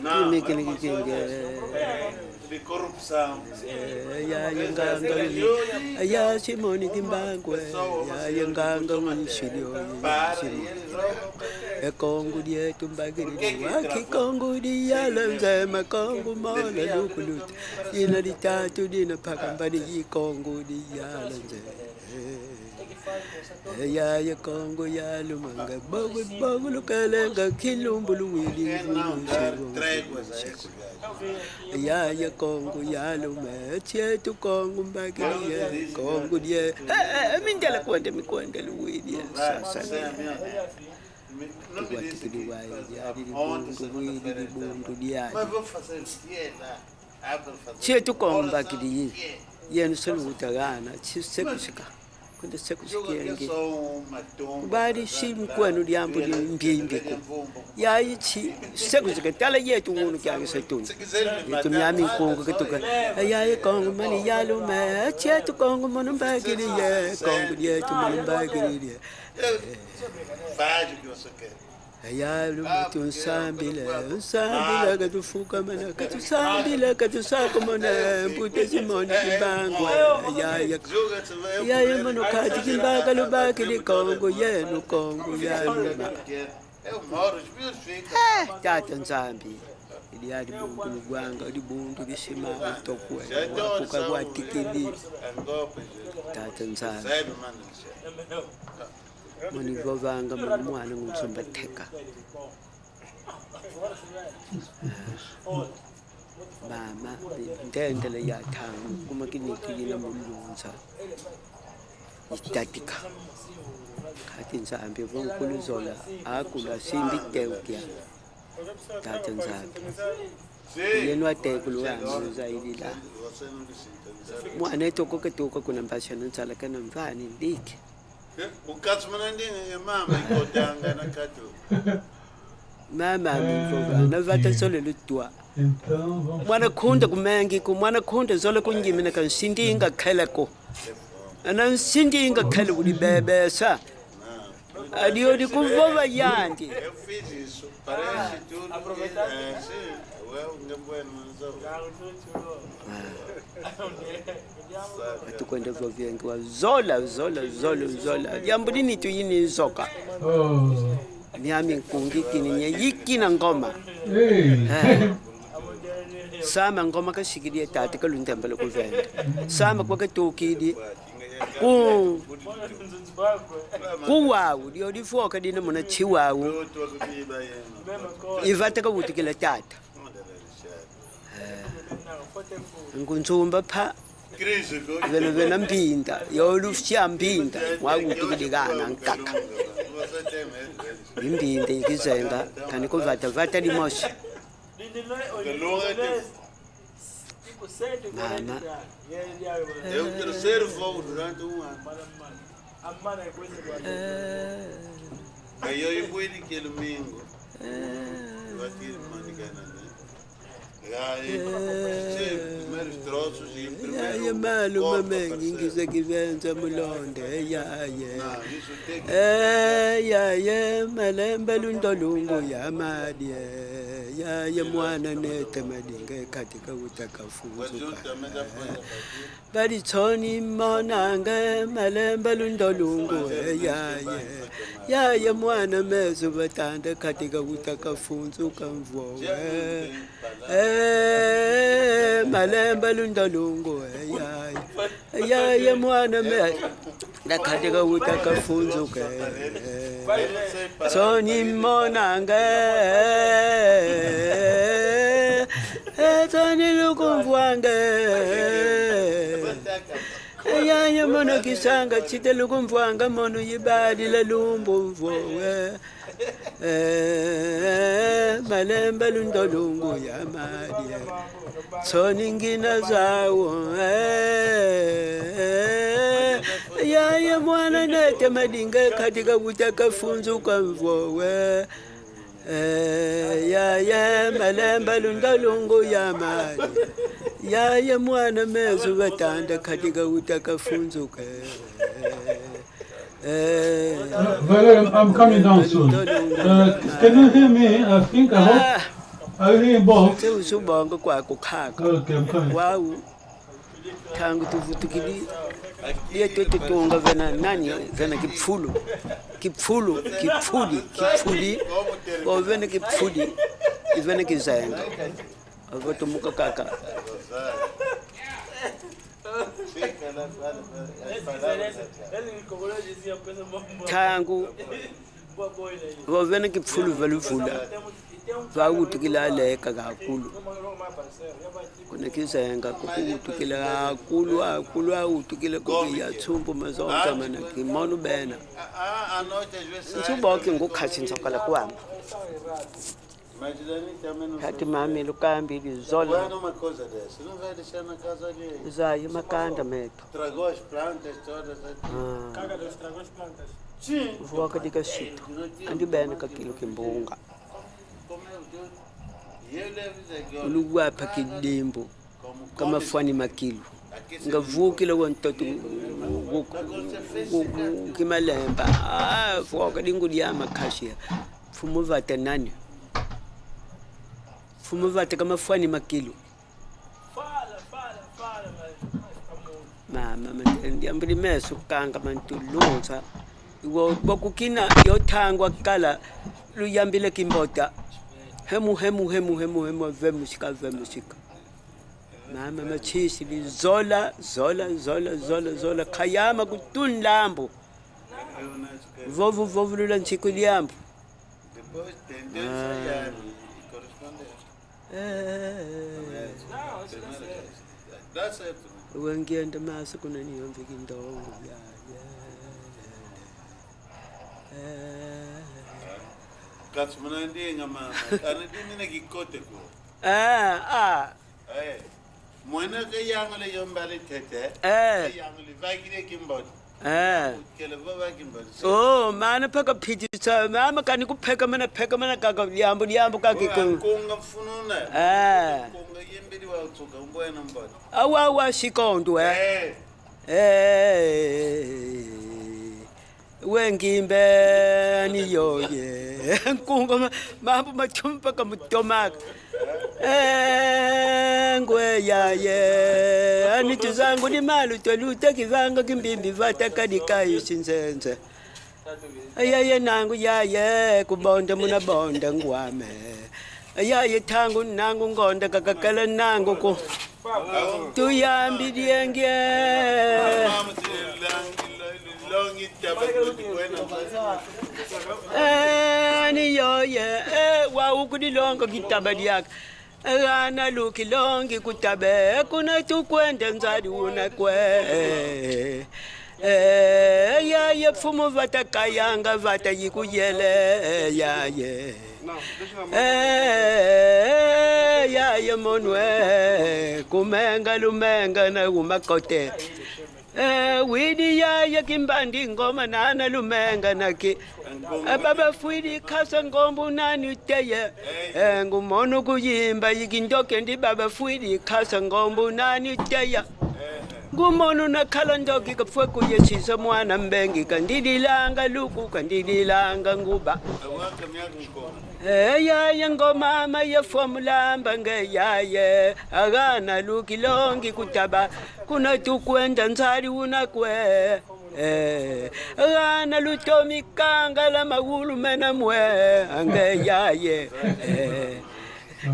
Não, de corrupção. Ya Simoni Kimbangwe, ya nganga munishilio. Kongo die tumbagiri, Kikongo di yalanze makongo mala lukulut. Ina di tatu dina pakambadi Kongo di yalanze. Ya Kongo ya lumanga bagu lukalenga kilumbulu wili ya Kongo ya lume chetu Kongo mbagiri Kongo die mindela kwende mikwende luwili sasa tuwatikili wae ya di bundu dia chetu Kongo mbagiri yenu selu utagana chisekushika quando se conseguiu bari sim quando diambo di mbimbico e aí se conseguiu tela yetu uno que age sai tu tu miami congo que tu e aí congo mani yalo me chetu congo mano bagiri ye congo yetu mano bagiri Faz o que você quer. Ayalo tu sambila que tu fuka mana que tu sambila que tu saco mana puta simone bango ya mano kati kimbaga lo bakili Kongo ye no Kongo ya no Eu moro, os meus ficam. Tata Nzambi ili adi bundu gwanga di bundu di sima tokwe kuka kwa tikili Tata Nzambi mani vovanga mwana ngumsomba theka mama ndendele ya thangu kuma kinikili na mulunza itatika khathi Nzambi vonkulu zola akula simbi teukia Tata Nzambi yenwa tekulu wangu zaidi la mwana toko ketoko kuna mpashana ntsala kana mvani ndiki O caso mandinho, mama, encotanga na catu. Mama mvovana vata sole lutwa. Então, vamos... Mwana khunda kumengi ku mwana khunda zole kunjimina kan sindinga khela ko. Ana sindinga khela ulibebesa. Adio di kuvova yandi. Eu fiz isso, parece tudo. Sim, é bueno, Tukwenda vovengi wa zola. Yambulini tu yini zoka. Oh. Nyami kungi kini nye yikina ngoma. Hey. Sama ngoma ka sigidia tati ka luntembele ku venda. Sama kwa ka tokidi. Kuwawu dio di foka dina mona chiwawu. Ivata ka wutikila tata. Ngunzumba pa. Vena mpinda. Yolu fya mpinda. Wa wutikidikana nkaka. Imbinde ikizenga kani ko vata limoshi. Mama. É o terceiro voo durante ano. Aí eu fui naquele domingo. Eu tive manicana, né? Primeiros troços e primeiro. Ya malo mamengi ngise kivenza mulonde ya malembe lundolungu ya madie ya mwana nete madinge katika utakafunzu bali tsoni monange malembe lundolungu ya mwana mezo batanda katika utakafunzu kamvo malembe lundolungu ya mwana me nakatika utakafunzu tsoni monange tsoni lukumvwange ya mono kisanga chite lukumvwanga mono yibali la lumbu mvowe malembe lundolungu ya madie tsoni ngina zawo ya mwana nete madinga katika utakafunzu kamvowe ya malembe lundolungu ya madie ya mwana mezu batanda katika utakafunzuka. Valerie, I'm coming down soon. Can you hear me? I think I hope. I hear both. Usubonga kwa kukhaka. Okay, I'm coming. Wow. Tangu tuvutukili. Yetu tutunga vena nani vena kipfulu. Kipfuli. Wa vena kipfuli. Vena kizenga. Avoto muka kaka. Tangu wavena kipfulu valuvula vawutukila leka kakulu kuna kizenga kukutukila akulu awutukile kuya tsumbu mazonga mana kimono bena nsuboke ngukhathi nzokala kwami Kati mami lukambi lizola. Uma coisa dessa, não vai deixar na casa alheia. Zai makanda meto. Estragou as plantas todas. Caga estragou as plantas. Sim. Voka diga sito. Andi bena kakilo kimbunga. Luwa pakidimbo. Kama fwani makilu. Ngavukile wantoto kimalemba. Voka dingu diama kashia. Fumo vate nani. Fumo vate kama fwani makilu. Mama ndiambili meso kanga mantulunza. Iwo bokukina yotangwa kala luyambile kimbota. Hemu vemusika. Mama machisi li zola kayama kutunlambo. Vovu lula nchiku liambo. Depois tem ensaiar e corresponder. Dá certo. Wengienda masa kuna niyomviki ndongo Kati mnandinga mama. Anadimina kikote ko. Mwena ke yangale yombale tete. Yangale vagire kimbot. Oh, mana phaka phitisa mama kani ku pheka mana kaka liambo kaki ku. Konga fununa. Konga yembedi wa utsoka umboya nambari. Awa Kikongo wengimbe ni yoye kungo mambo machumpa kamutomaka ngwe yaye anitu zangu ni malu twaluta kivanga kimbimbi vata kadikayi sinzenze ayaye nangu yaye kubonda munabonda ngwame ayaye tangu nangu ngonda kakakala nangu ku tuyambi dienge ni yoye wa ukudilonga kitabadiaka ana lukilongi kutabe kuna tukwende nzadi unakwe yaye fumu vata kayanga vata yikuyele yaye yaye monwe kumenga lumenga na umakote widi yaye kimbandi ngoma nana lumenga naki baba fuidi kasa ngombu nani uteye ngumono kuyimba yikindoke ndi baba fuidi kasa ngombu nani uteye ngumono nakhala ndoki kapfwe kuyesisa mwana mbengi kandidilanga luku kandidilanga nguba yaye ngomama yefomulamba ngeyaye agana lukilongi kutaba kuna tukwenda nzali unakwe agana lutomikanga la magulu mena mwe angeyaye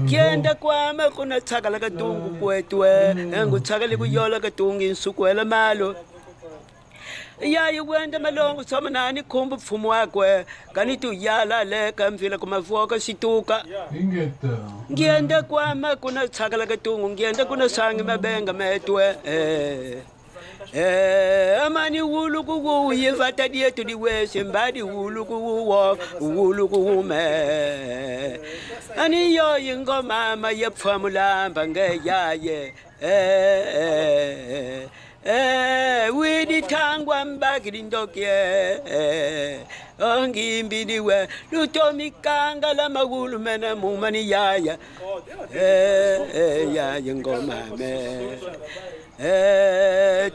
kienda kwama kuna tsakala katungu kwetwe ngutsakali kuyola katungu insukwela malo yaye wenda malongo soma nani kumbu mfumu wakwe kanitu yala leka mvila kumavuoka situka ngienda kwama kuna tsakala katungu ngienda kuna sangi mabenga metwe amani wulu kuwu yevata dietu diwese mbadi wulu kuwu wulu kuwume ani yo yingo mama yepfamulamba ngeyaye widi tangwa mbagiri ndokye ongimbidiwe lutomikanga la magulu mena mumani yaya yaye ngomame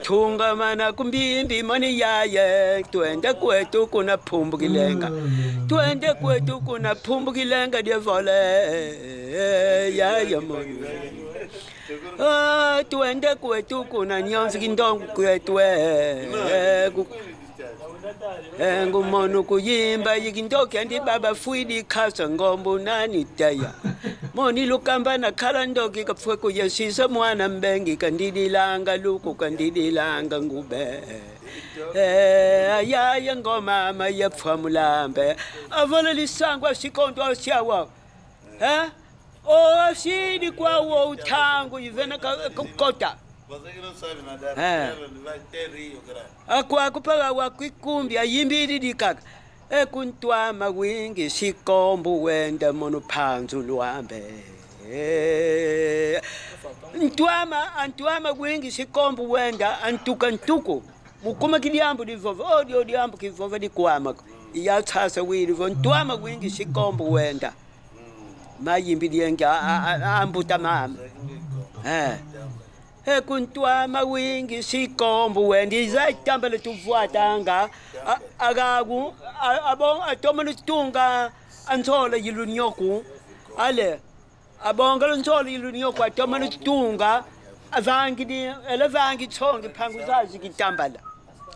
tunga mana kumbimbi mani yaye twende kwetu kuna pumbukilenga twende kwetu kuna pumbukilenga dievole yaye moni twende kwetu kuna nyonzi kindongo kwetwe ngumono kuyimba yikindoke ndi baba fuidi kasa ngombu nani taya moni lukamba na khala ndoki kapfwe kuyesisa mwana mbengi kandidilanga luku kandidilanga ngube ayaye ngomama yepfwamulambe avola lisangwa Kikongo asyawa sidi kwawo utangu yivena kukota akwakupaga wakwikumbi ayimbiri dikaka kuntwama wingi Kikongo wenda mono phanzu lwambe antwama wingi Kikongo wenda antuka ntuku mukuma kiliambu divova diambu kivova dikwama iyatsasa wilivo ntwama wingi Kikongo wenda mayimbi dienge ambuta mama kuntwama wingi Kikongo wenda izatambala tuvuatanga agagu abong atomanu tunga anzola yilunyoku ale abongalo nzola yilunyoku atomanu tunga avangi di elevangi tsonge panguzazi kitambala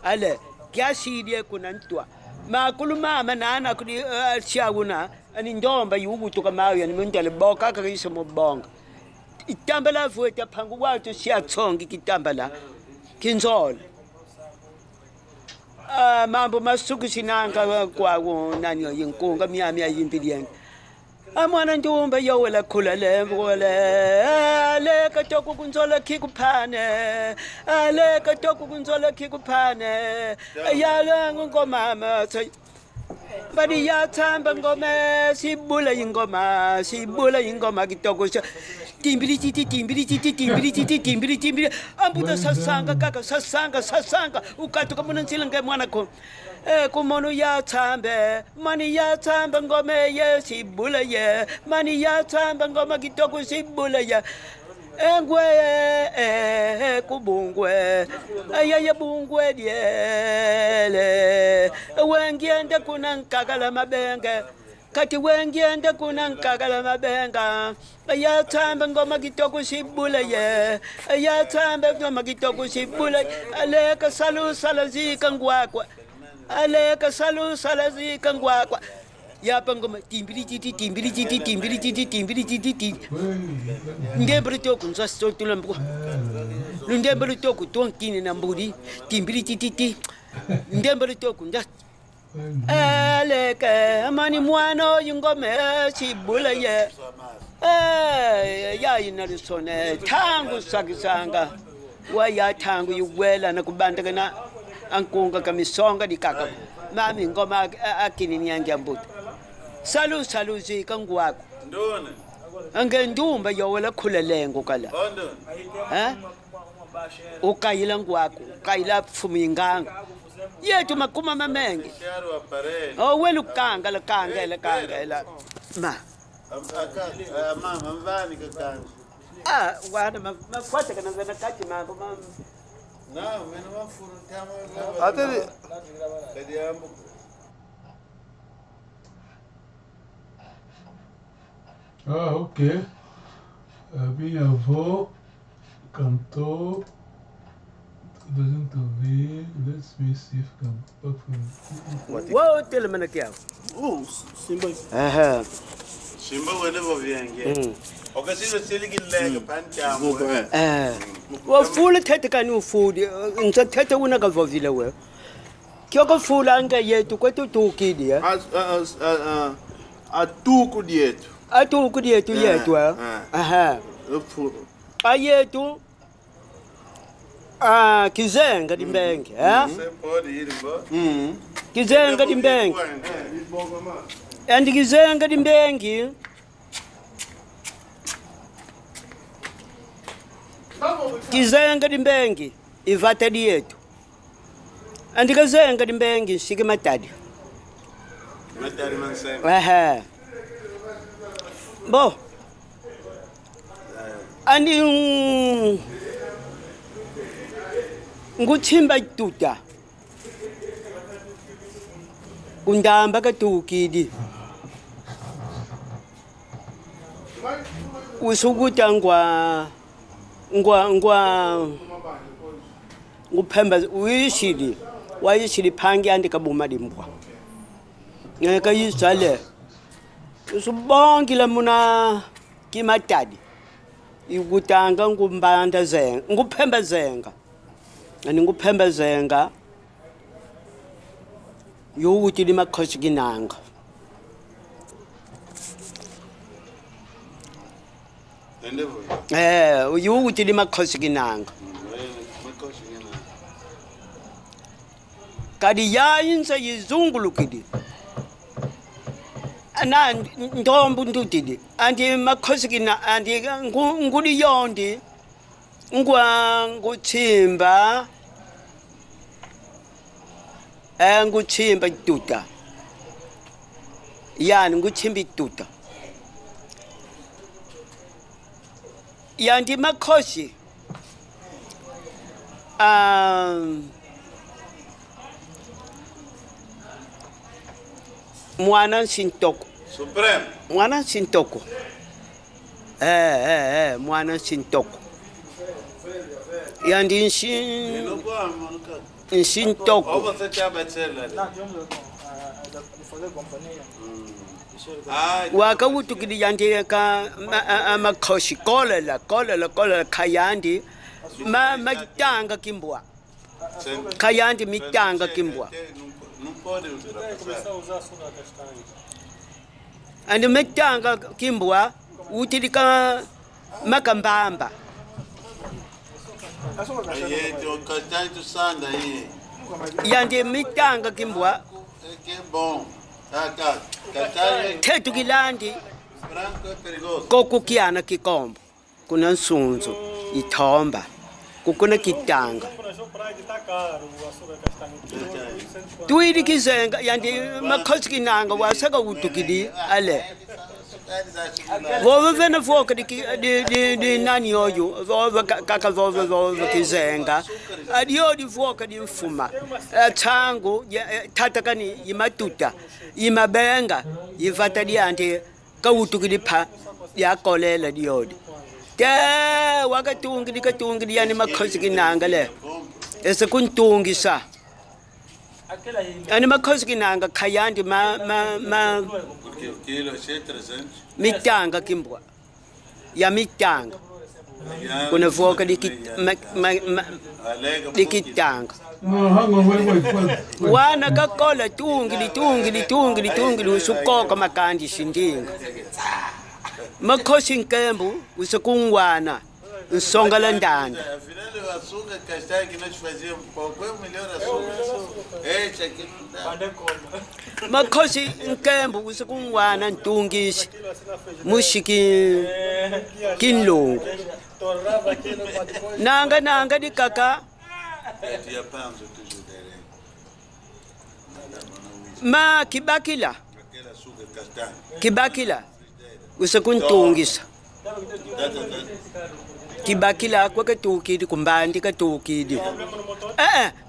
ale kyashidie kunantwa makulumama nana kudi shawuna ani ndomba yubutuka mayo ni mundale boka kakisa mubonga itambala vueta pangu watu siatsonge kitambala kinzola mambo masuku sinanga kwawo nanyo yinkunga myami ayimbiliyenga amwana ntumba yowela khula lembole le katoko kunzola khikuphane le katoko kunzola khikuphane yala ngomama Badi ya tamba ngoma sibula ingoma kitoko timbiri ambuta sasanga kaka sasanga ukatuka muna nsilanga mwana ko kumono ya tambe mani ya tamba ngoma ye sibula ye mani ya tamba ngoma kitoko sibula ye engwe kubungwe ayaya bungwe diele wengiende kuna nkagala mabenge kati wengiende kuna nkagala mabenga ayatambe ngoma kitoko sibula ye ayatambe ngoma kitoko sibula aleka salu salazika ngwakwa aleka salu salazika ngwakwa yapa ngoma timbiri ndembere toko nsasotula mbo ndembere toko tonkini na mburi timbiri ndembere toko nda aleke amani mwana yingome sibula ye ya ina lisone tangu sakisanga waya tangu yuwela na kubandakana ankunga kamisonga dikaka mami ngoma akini nyange ambuta salu zika ngwako Ndona. Angendumba yowela khulelengo kala ukayila ngwako ukayila pfuminganga yetu makuma mamenge wena ukanga la ma Mama mvani kakanje. wana makwata kana ngana kati mambo mama Na mena mafuru tama. Ateli. Kadi ambu. Ok. A minha avó cantou. Toda a gente ouvir. Let's me see if can. wo tele mana kiao Simba. Simba wende bovyenge. Okasilo seligilega panchamo. wo fula tete kani ufudi nsa tete una ka vovile we kyoko fula anga yetu kwetu tukidi Atuku dietu. atuku yetu ayetu kizenga dimbenge Pode ir embora. kizenga dimbenge andi kizenga dimbengi kizenga dimbengi ivatadi yetu andi kizenga dimbengi shike matadi Matari mansema. Bo andi nguchimba tuta kundamba katukidi usukuta nguphemba wayishili phangi andikabuma limbwa ngeka yizale usubongile muna kimatadi ikutanga ngumbanda zenga nguphemba zenga ani nguphemba zenga yokuthi limakhosi kinanga Endevo. yokuthi limakhosi kinanga Makoshi ngena. kadi yayinsa yizungulukidi ana ndombu ndudidi andi makhosi kina andi nguli yondi nguchimba nguchimba ituta yani nguchimba ituta yandi makhosi mwana sintoko Supremo. mwana sintoko mwana sintoko yandi nsintoko Ovo você te abatela. wakawutukidi yandi ka makhosi kolela khayandi mitanga kimbwa khayandi mitanga kimbwa Não pode ultrapassar. andi mitanga kimbwa utilika makambamba Aí tem um cantar do sanda aí. yandi mitanga kimbwa Que é bom. Tetu kilandi Branco é perigoso. kokukiana kikombo. Kuna nsunzu, ithomba. Kukuna kitanga. Tuidi kizenga yandi makhosi kinanga wasaka utukidi ale. Vova vena foka di nani oyu, vova kaka vova kizenga. Adio di foka di fuma. Tango tatakani imatuta, imabenga, ivata di ante kautukidi pa ya kolela diodi. Te wakatungi di yani makhosi kinanga le. Esa kuntungi sa. Ani makhosi kinanga khayandi Porque o quilo é 300. mitanga kimbwa. Ya mitanga. Kuna voka dikitanga. Wana kakola tungili usukoka makandi shindinga. Makhosi nkembu usakungwana nsongala ndanda. Afinal, o açúcar castanho que nós fazíamos, qual é o melhor açúcar? Este aqui não dá. Makhosi nkembu usakungwana ntungisi mushiki kinlungu. Nanga dikaka Tinha pães, eu te ajudarei. ma kibakila Aquele açúcar castanho. kibakila usakuntungisa kibakila kwa katukidi kumbandi katukidi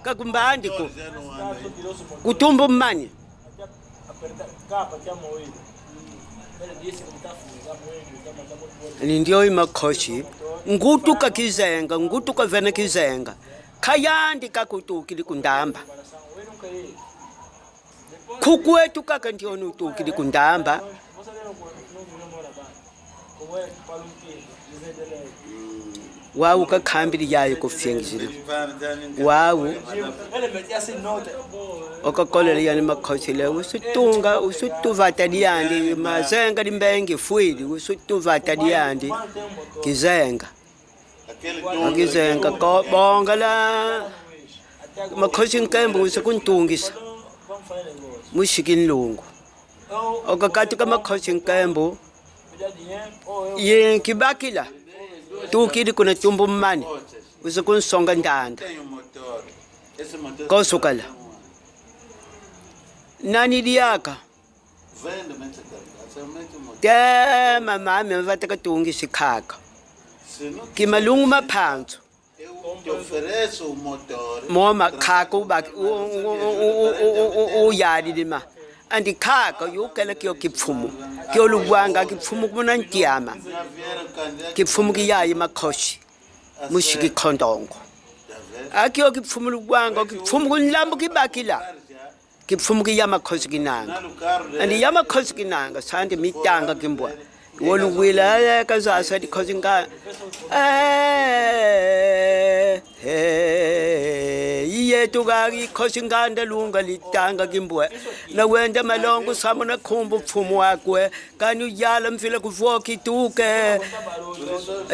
kakumbandi ko kutumbu mmani ndio imakhoshi ngutuka kizenga ngutuka vena kizenga khayandi kakutukidi kundamba khukwetu kaka ndio nutukidi kundamba wawu kakhambili yayo kufyengizile wawu okakolela yani makhosi le usutuvata diyandi mazenga dimbengi fuili usutuvata diyandi kizenga akizenga bonga la makhosi nkembu usakuntungisa mushikin lungu okakati ka makhosi nkembu ye kibakila tukidi kuna tumbu mmani usakunsonga ndanda Tem motor. Esse motor kosukala nani diyaka vende mente somente o motor. te mamami mvataka tungisa khaka Se não kimalungu maphanzo eu te ofereço o motor. moma khaka uyali lima andi khaka yukela kiyo kipfumu kiyo lugwanga kipfumu kuna ntiyama Já vieram candidatos kipfumu kiyayi makhoshi mushiki khondongo da akiyo kipfumu lugwanga kipfumu kunlambu kibakila kipfumu kiya makhosi kinanga no carro andi ya makhosi kinanga sandi mitanga kimbwa woluwila kazasa dikhosi nga iyetu kaki khosi nganda lunga litanga kimbwa na wenda malongo samona khumbu pfumu wakwe kani uyala mfile kuvoki tuke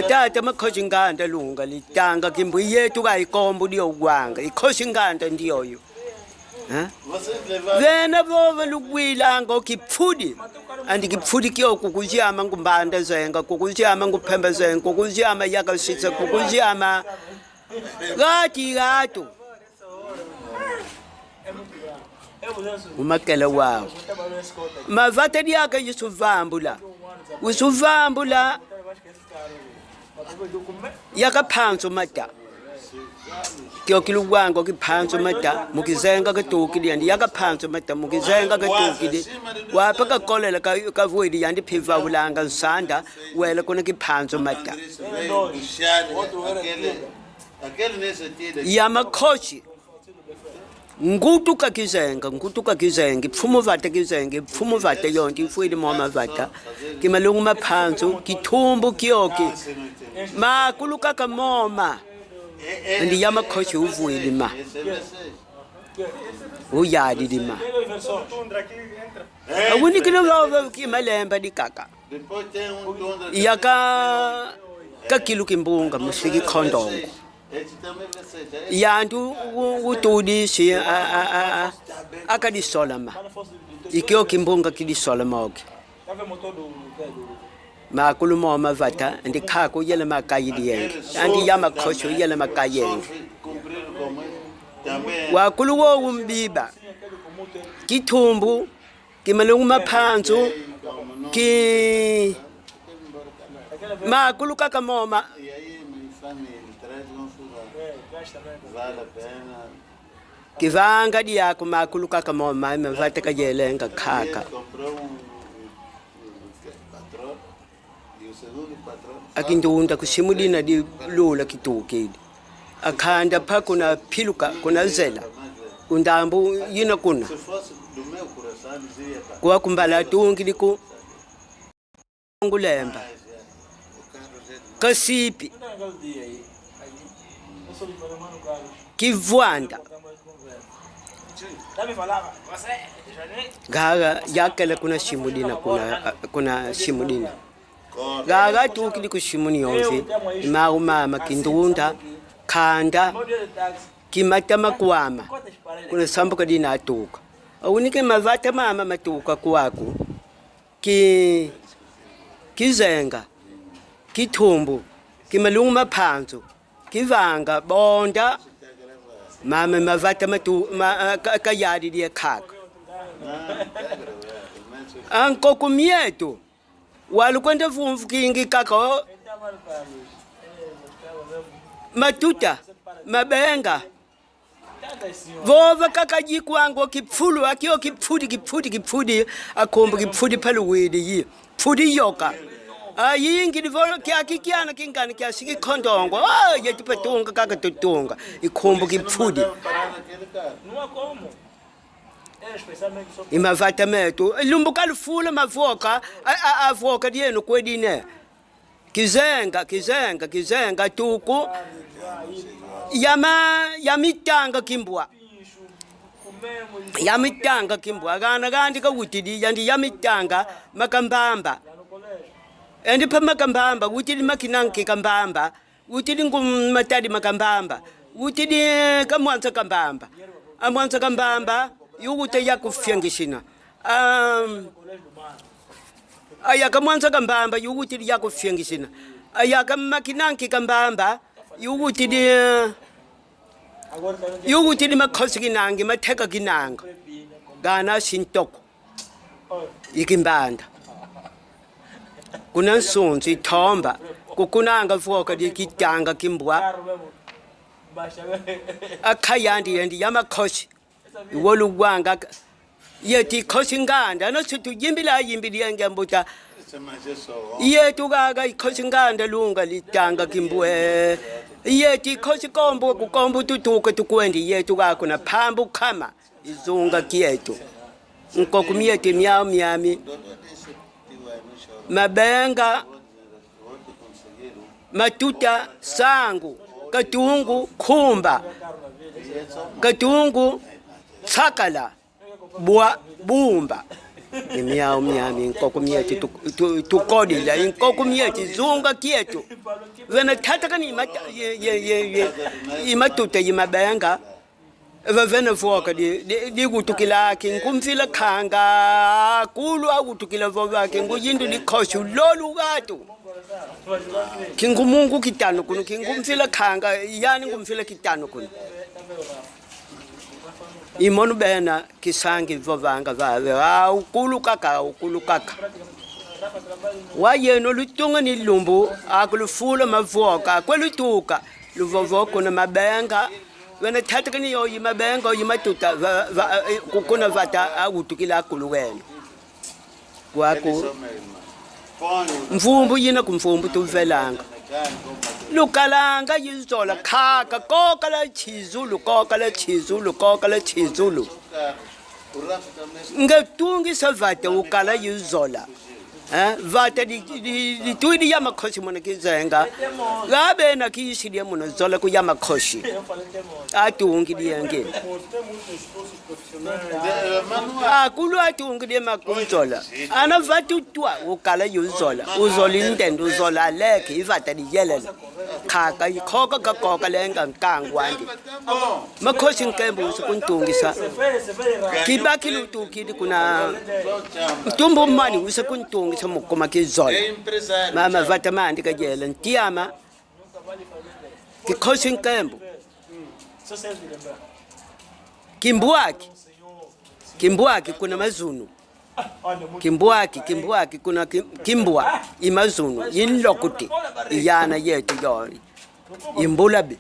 tata makhosi nganda lunga litanga kimbwa iyetu kayikombo diyo kwanga ikhosi nganda ndiyoyo vocês levaram vena vova lukwila ngokipfudi andi kipfudi kiyo kukuzyama ngumbanda zenga kukuzyama nguphemba zenga kukuzyama yakasitsa kukuzyama gati gato umakela wawo mavata dyaka yisuvambula yakaphanso mata kyo kilugwango kiphanso mata mukizenga katukili yandi yakaphanso mata mukizenga katukili wapa kakolela kavuili yandi phiva ulanga nsanda wela kuna kiphanso mata veio puxar aquele nesse tira. yamakhoshi ngutuka kizenga pfumu vata yonke ifuili moma vata kimalungu maphanso kithumbu kiyoki makuluka kamoma andi yamakhoshi uvuili ma uyali lima akunikile vava kimalemba dikaka Depois tem tundra. yaka kakilu kimbunga musiki khondongo Esse também vai ser. yantu utudisi akadisolama ikio kimbunga kilisola moke makulu moma vata ndi khako yele makayidi yenge andi yama khosho yele makayenge wakulu wo umbiba kithumbu kimalungu maphanzu ki makulu kaka moma kivanga diako makulu kaka moma mvata kayelenga khaka akindunda kusimulina di lula kitukili akhanda pha kuna philuka kuna zela undambu yina kuna kwa kumbala tungili ku ngulemba kasipi kivwanda gaga yakela kuna simulina kuna simulina gaga tukili kushimuni yonse imaru mama kindunda khanda kimatama kwama kuna sambuka dina atuka awunike mavata mama matuka kwaku kizenga kithumbu kimalungu maphanzu kivanga bonda mama mavata matu kayadi dia khaka anko mieto walukwenda vumvu kingi kaka matuta mabenga vova kaka jikwango kipfulu akio kipfudi akombo kipfudi paluwidi yi pfudi yoka yingi divolo kiakikiana kingani kiasiki kondongo yetipatunga kaka tutunga ikombo kipfudi imavata metu lumbuka lufula mavoka avoka dienu kwedine kizenga tuku yamitanga kimbwa gana gandi kawutidi yandi yamitanga makambamba endi pa makambamba wutidi makinanki kambamba wutidi ngumatadi makambamba wutidi kamwanza kambamba amwanza kambamba yuguta yakufyangishina ayaka mwanza kambamba yugutidi yakufyangishina ayaka makinanki kambamba yugutidi makhosi kinangi matheka kinanga gana sintoko ikimbanda kuna nsonzi ithomba kukunanga voka dikitanga kimbwa akhayandi yendi yamakhosi iwolugwanga yeti khosi nganda no situ yimbili yangembuta yetu gaga ikhosi nganda lunga litanga kimbwe yeti khosi kombo kukombo tutuka tukwendi yetu ga kuna phambu khama izunga kietu nkokumiyeti myami mabenga matuta sangu katungu khumba katungu sakala bumba imyao myami nkokumiyeti tukodila inkokumiyeti zunga kietu vena thatakani imatuta yimabenga vena voka dikutukilaki nkumfila khanga kulu akutukila vovake nguyindu likhosi lolu katu kingumungu kitano kuno kingumfila khanga yani ngumfila kitano kuno imonu bena kisangi vovanga vave ukulu kaka wayeno lutunga ni lumbu akulufula mavoka kwelutuka luvovoko na mabenga wena thatakani yo yimabenga yimatuta kukuna vata akutukila kuluwena kwaku mvumbu yina kumvumbu tuvelanga lukalanga yizola khaka kokala chizulu ngetungisa vata ukala yizola vata di tuidi ya makhosi mona kizenga gabe na kishidi mona zola ku ya makhosi atungi diyange akulu atungi di makunzola ana vatu twa ukala yuzola uzolindende uzola leke ivata di yelela khaka ikhoka kakoka lenga nkangwandi makhosi nkembu usukuntungisa kibaki lutukidi kuna tumbo mani usukuntungisa mukoma kizola mama vata mandi kajela ntiama kikhosi nkembu Kimbuaki kuna mazunu Kimbuaki kuna kimbua imazunu inlokuti iyana yetu yori imbulabi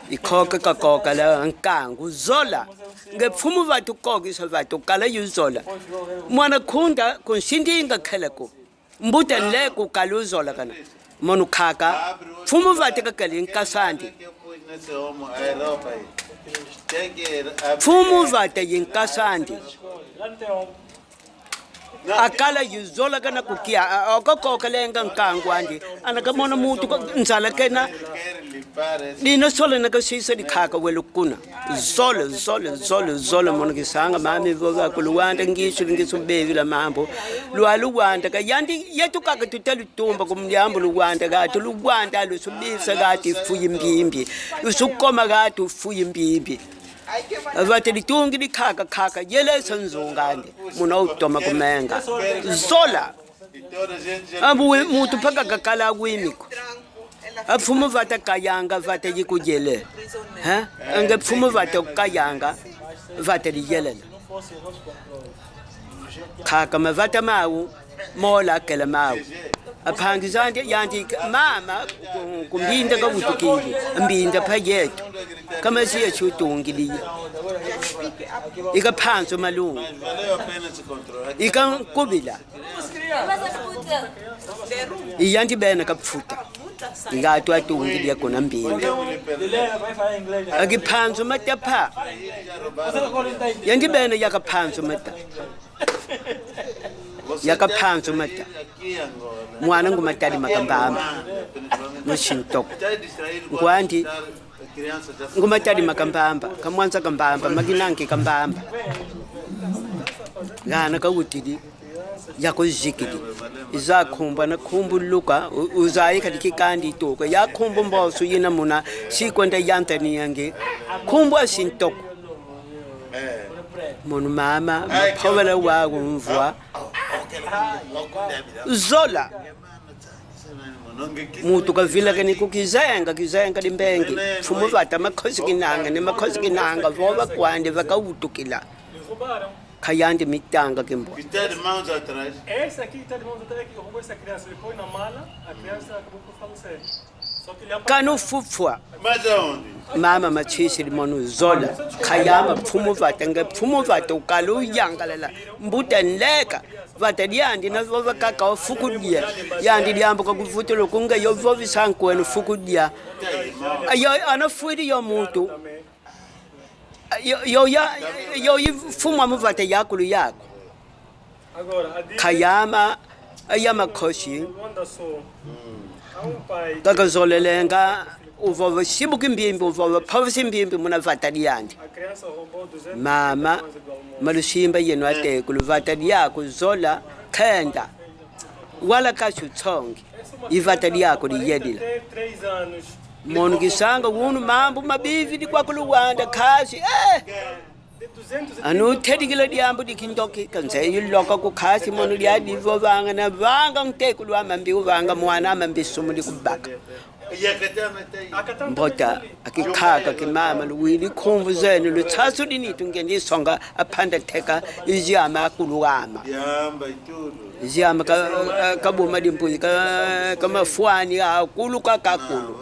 ikhoka kakoka la nkangu zola ngepfumu vatu kokisa vatu kala yuzola mwana khunda kunshindinga kheleko mbuta leko kaluzola kana monu khaka pfumu vatu kakali nkasandi pfumu vata yinkasandi akala yuzola kana kukia okokoka lenga nkangwandi anakamona mutu nzala kena dino sola nakasisa dikhaka welukuna zolo mona kisanga mami voga kuluwanda ngisu bevila mambo lwaluwanda ka yandi yetu kaka tutelu tumba kumyambo luwanda gato luwanda lusubisa gati fuyimbimbi usukoma gato fuyimbimbi vate litungi dikhaka yelesa nzongande muna utoma kumenga zola abu mutu paka kakala kwimiko apfumu vata kayanga vata yikujele ange pfumu vata kayanga vata liyelela khaka mavata mawu mola kela mawu aphangizande yanti mama kumbinda kabutukile mbinda phayetu kama siya chutungiliya ikaphanso malungu ikankubila iyanti bena kapfuta ngatu atungiliya kona mbinda akiphanso matapha yanti bena yakaphanso mata yakaphanso mata mwana ngumatali makambamba mushintoko ngwandi ngumatali makambamba kamwanza kambamba makinanki kambamba ngana kawutili yakozikidi izakhumba na khumbuluka uzayi khali kandi toko yakhumba mboso yina muna sikwenda yantani yange khumbwa shintoko monu mama maphovela waku mvua zola mutu kavila kani kukizenga limbengi pfumu vata makhosi kinanga vova kwande vakautukila khayandi mitanga kimbwa essa aqui tá de mãos atrás que roubou essa criança, ele põe na mala, a criança acabou por falecer. Só que ele kanu fufwa Mas aonde? mama machisi limonu zola khayama pfumu vata ukalu yangalela mbuta nleka vata lyandi na vova kaka fukudia yandi lyambo kakuvutelo kunga yovovi sankwenu fukudia ayo anafuidi yo muntu yo yifumwa muvata yakulu yako khayama ayama khoshi kakazolelenga uvova shibuka imbimbi uvova phavisa imbimbi muna vata lyandi mama malushimba yenu atekulu vata lyako zola khenda wala kashutsongi ivata lyako liyedila monu kisanga wunu mambo mabivi dikwakuluwanda khasi anu thedikila dyambo dikindoki kanzeyi loka ku khasi monu lyadivo vanga na vanga ntekulu amambi uvanga mwana amambi sumu likubaka mbota akikhaka kimama luwili khumvu zenu lutsasu dinitu ngendisonga aphanda theka izyama akuluwama izyama kabuma dimpuyi kamafuani akulu kakakulu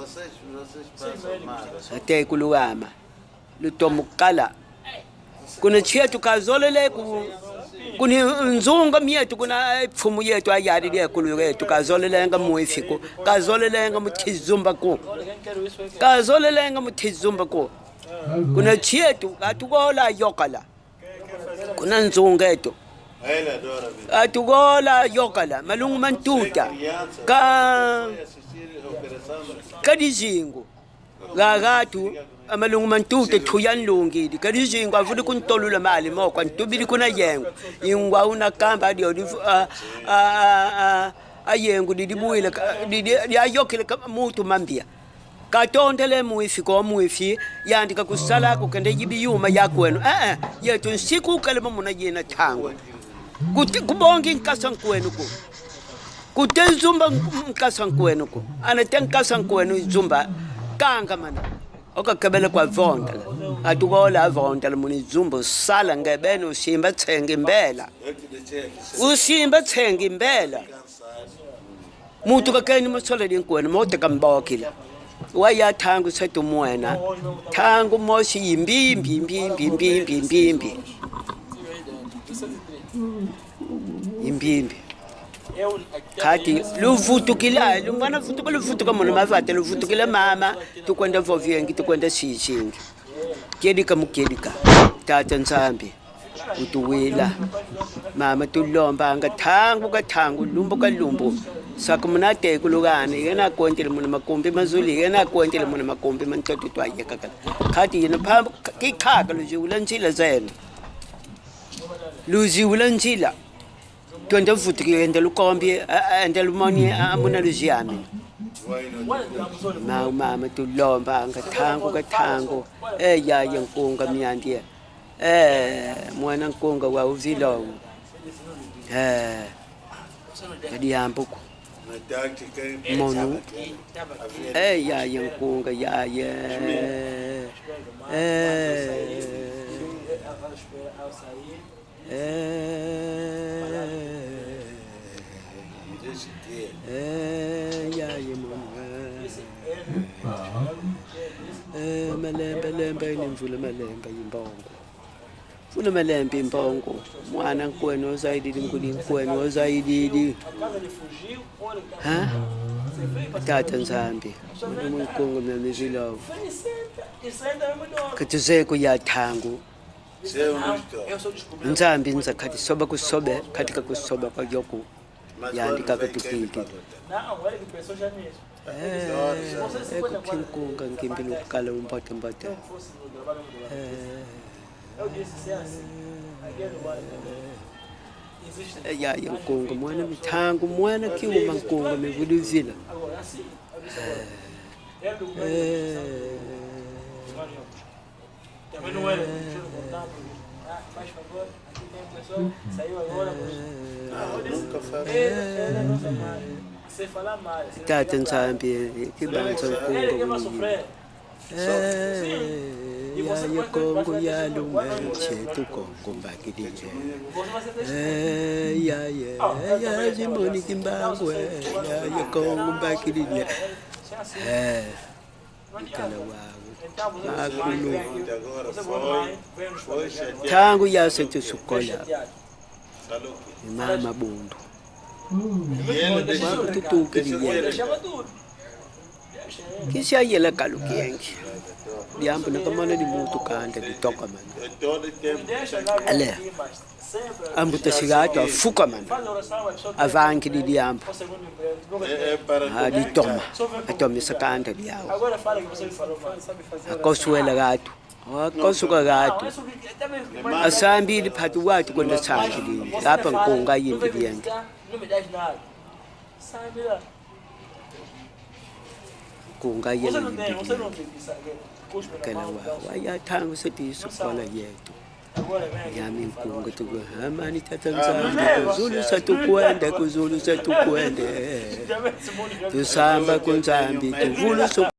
ate kuluwama lutomukala kuna chetu kazolele kuni nzunga mietu kuna pfumu yetu ayari lyekulu yetu kazolelenga muifiko kazolelenga mutizumba ko kuna chetu katukola yokala kuna nzunga yetu atugola yokala malungu mantuta ka dizingo gagatu amalungu mantuta thuyan lungidi ka dizingo avuti kuntolula mali moko ntubili kuna yengo ingwa una kamba adio ayengu didibuile didi ayokile mutu mambia katondele muifi ko muifi yandika kusala ko kende yibiyuma yakwenu yetu nsiku kalema muna yena thangwa kubonga inkasa kwenu ko kutezumba nkasa kwenu ko anatenkasa kwenu zumba kanga mana okakebele kwa vondala atukola vondala muni zumba sala ngebene usimba tsenga imbela mutu kakeni masola dinkwenu mote kambokila waya thangu setu mwena thangu moshi imbimbi kati luvutukila lumwana vutuka luvutuka mona mavate luvutukila mama tukwenda vovyengi tukwenda sishingi kedika mukedika tata nzambi utuwila mama tulomba anga thangu lumbo ka lumbo sakumunate kulugane yena kwentele mona makombe mazuli yena kwentele mona makombe mantoto twayeka kati yena phambo kikhaka lujiwula njila zena lujiwula njila twende vutuki ende lukombi ende lumoni amuna lujiami mama tulomba anga thangu ya yenkunga miyandie mwana nkunga wa uvilo kadi ambuko monu ya yenkunga ya malembe nimvula malembe yimbongo funa malembe imbongo mwana nkwenu ozaidi nkwenu ozaidi tata nzambi munkongo mnamizilo katuzeko ya thangu nzambi nza kati soba kusobe katika kusoba kwa yoku yandika kutukiki kukinkunga ngimbi lokukala umbote ya yenkunga mwana mithangu mwana kiuma nkunga mivulivila tata nzambi kibanza nkunga ya Kongo ya lumeche tukongo mbakidije ya jimoni kimbangwe ya Kongo mbakidije mkala wawo makulu tangu yasetu sukola mama bundu wakututukiliye kisha yela kalukiyengi diambo nakamana di mutu kanda di toka man ale ambuta sigato afuka man avanki di diambo di toma atomi sakanda di yawo akosuela gato akosuka gato asambi di patu watu kwenda sangi di hapa nkonga yimbi diyangi kunga yela yimbi kala wa ya thangu seti sukola yetu yami nkunga tuku amani tata nzambi kuzulu satu kwende tusamba kunzambi tuvulu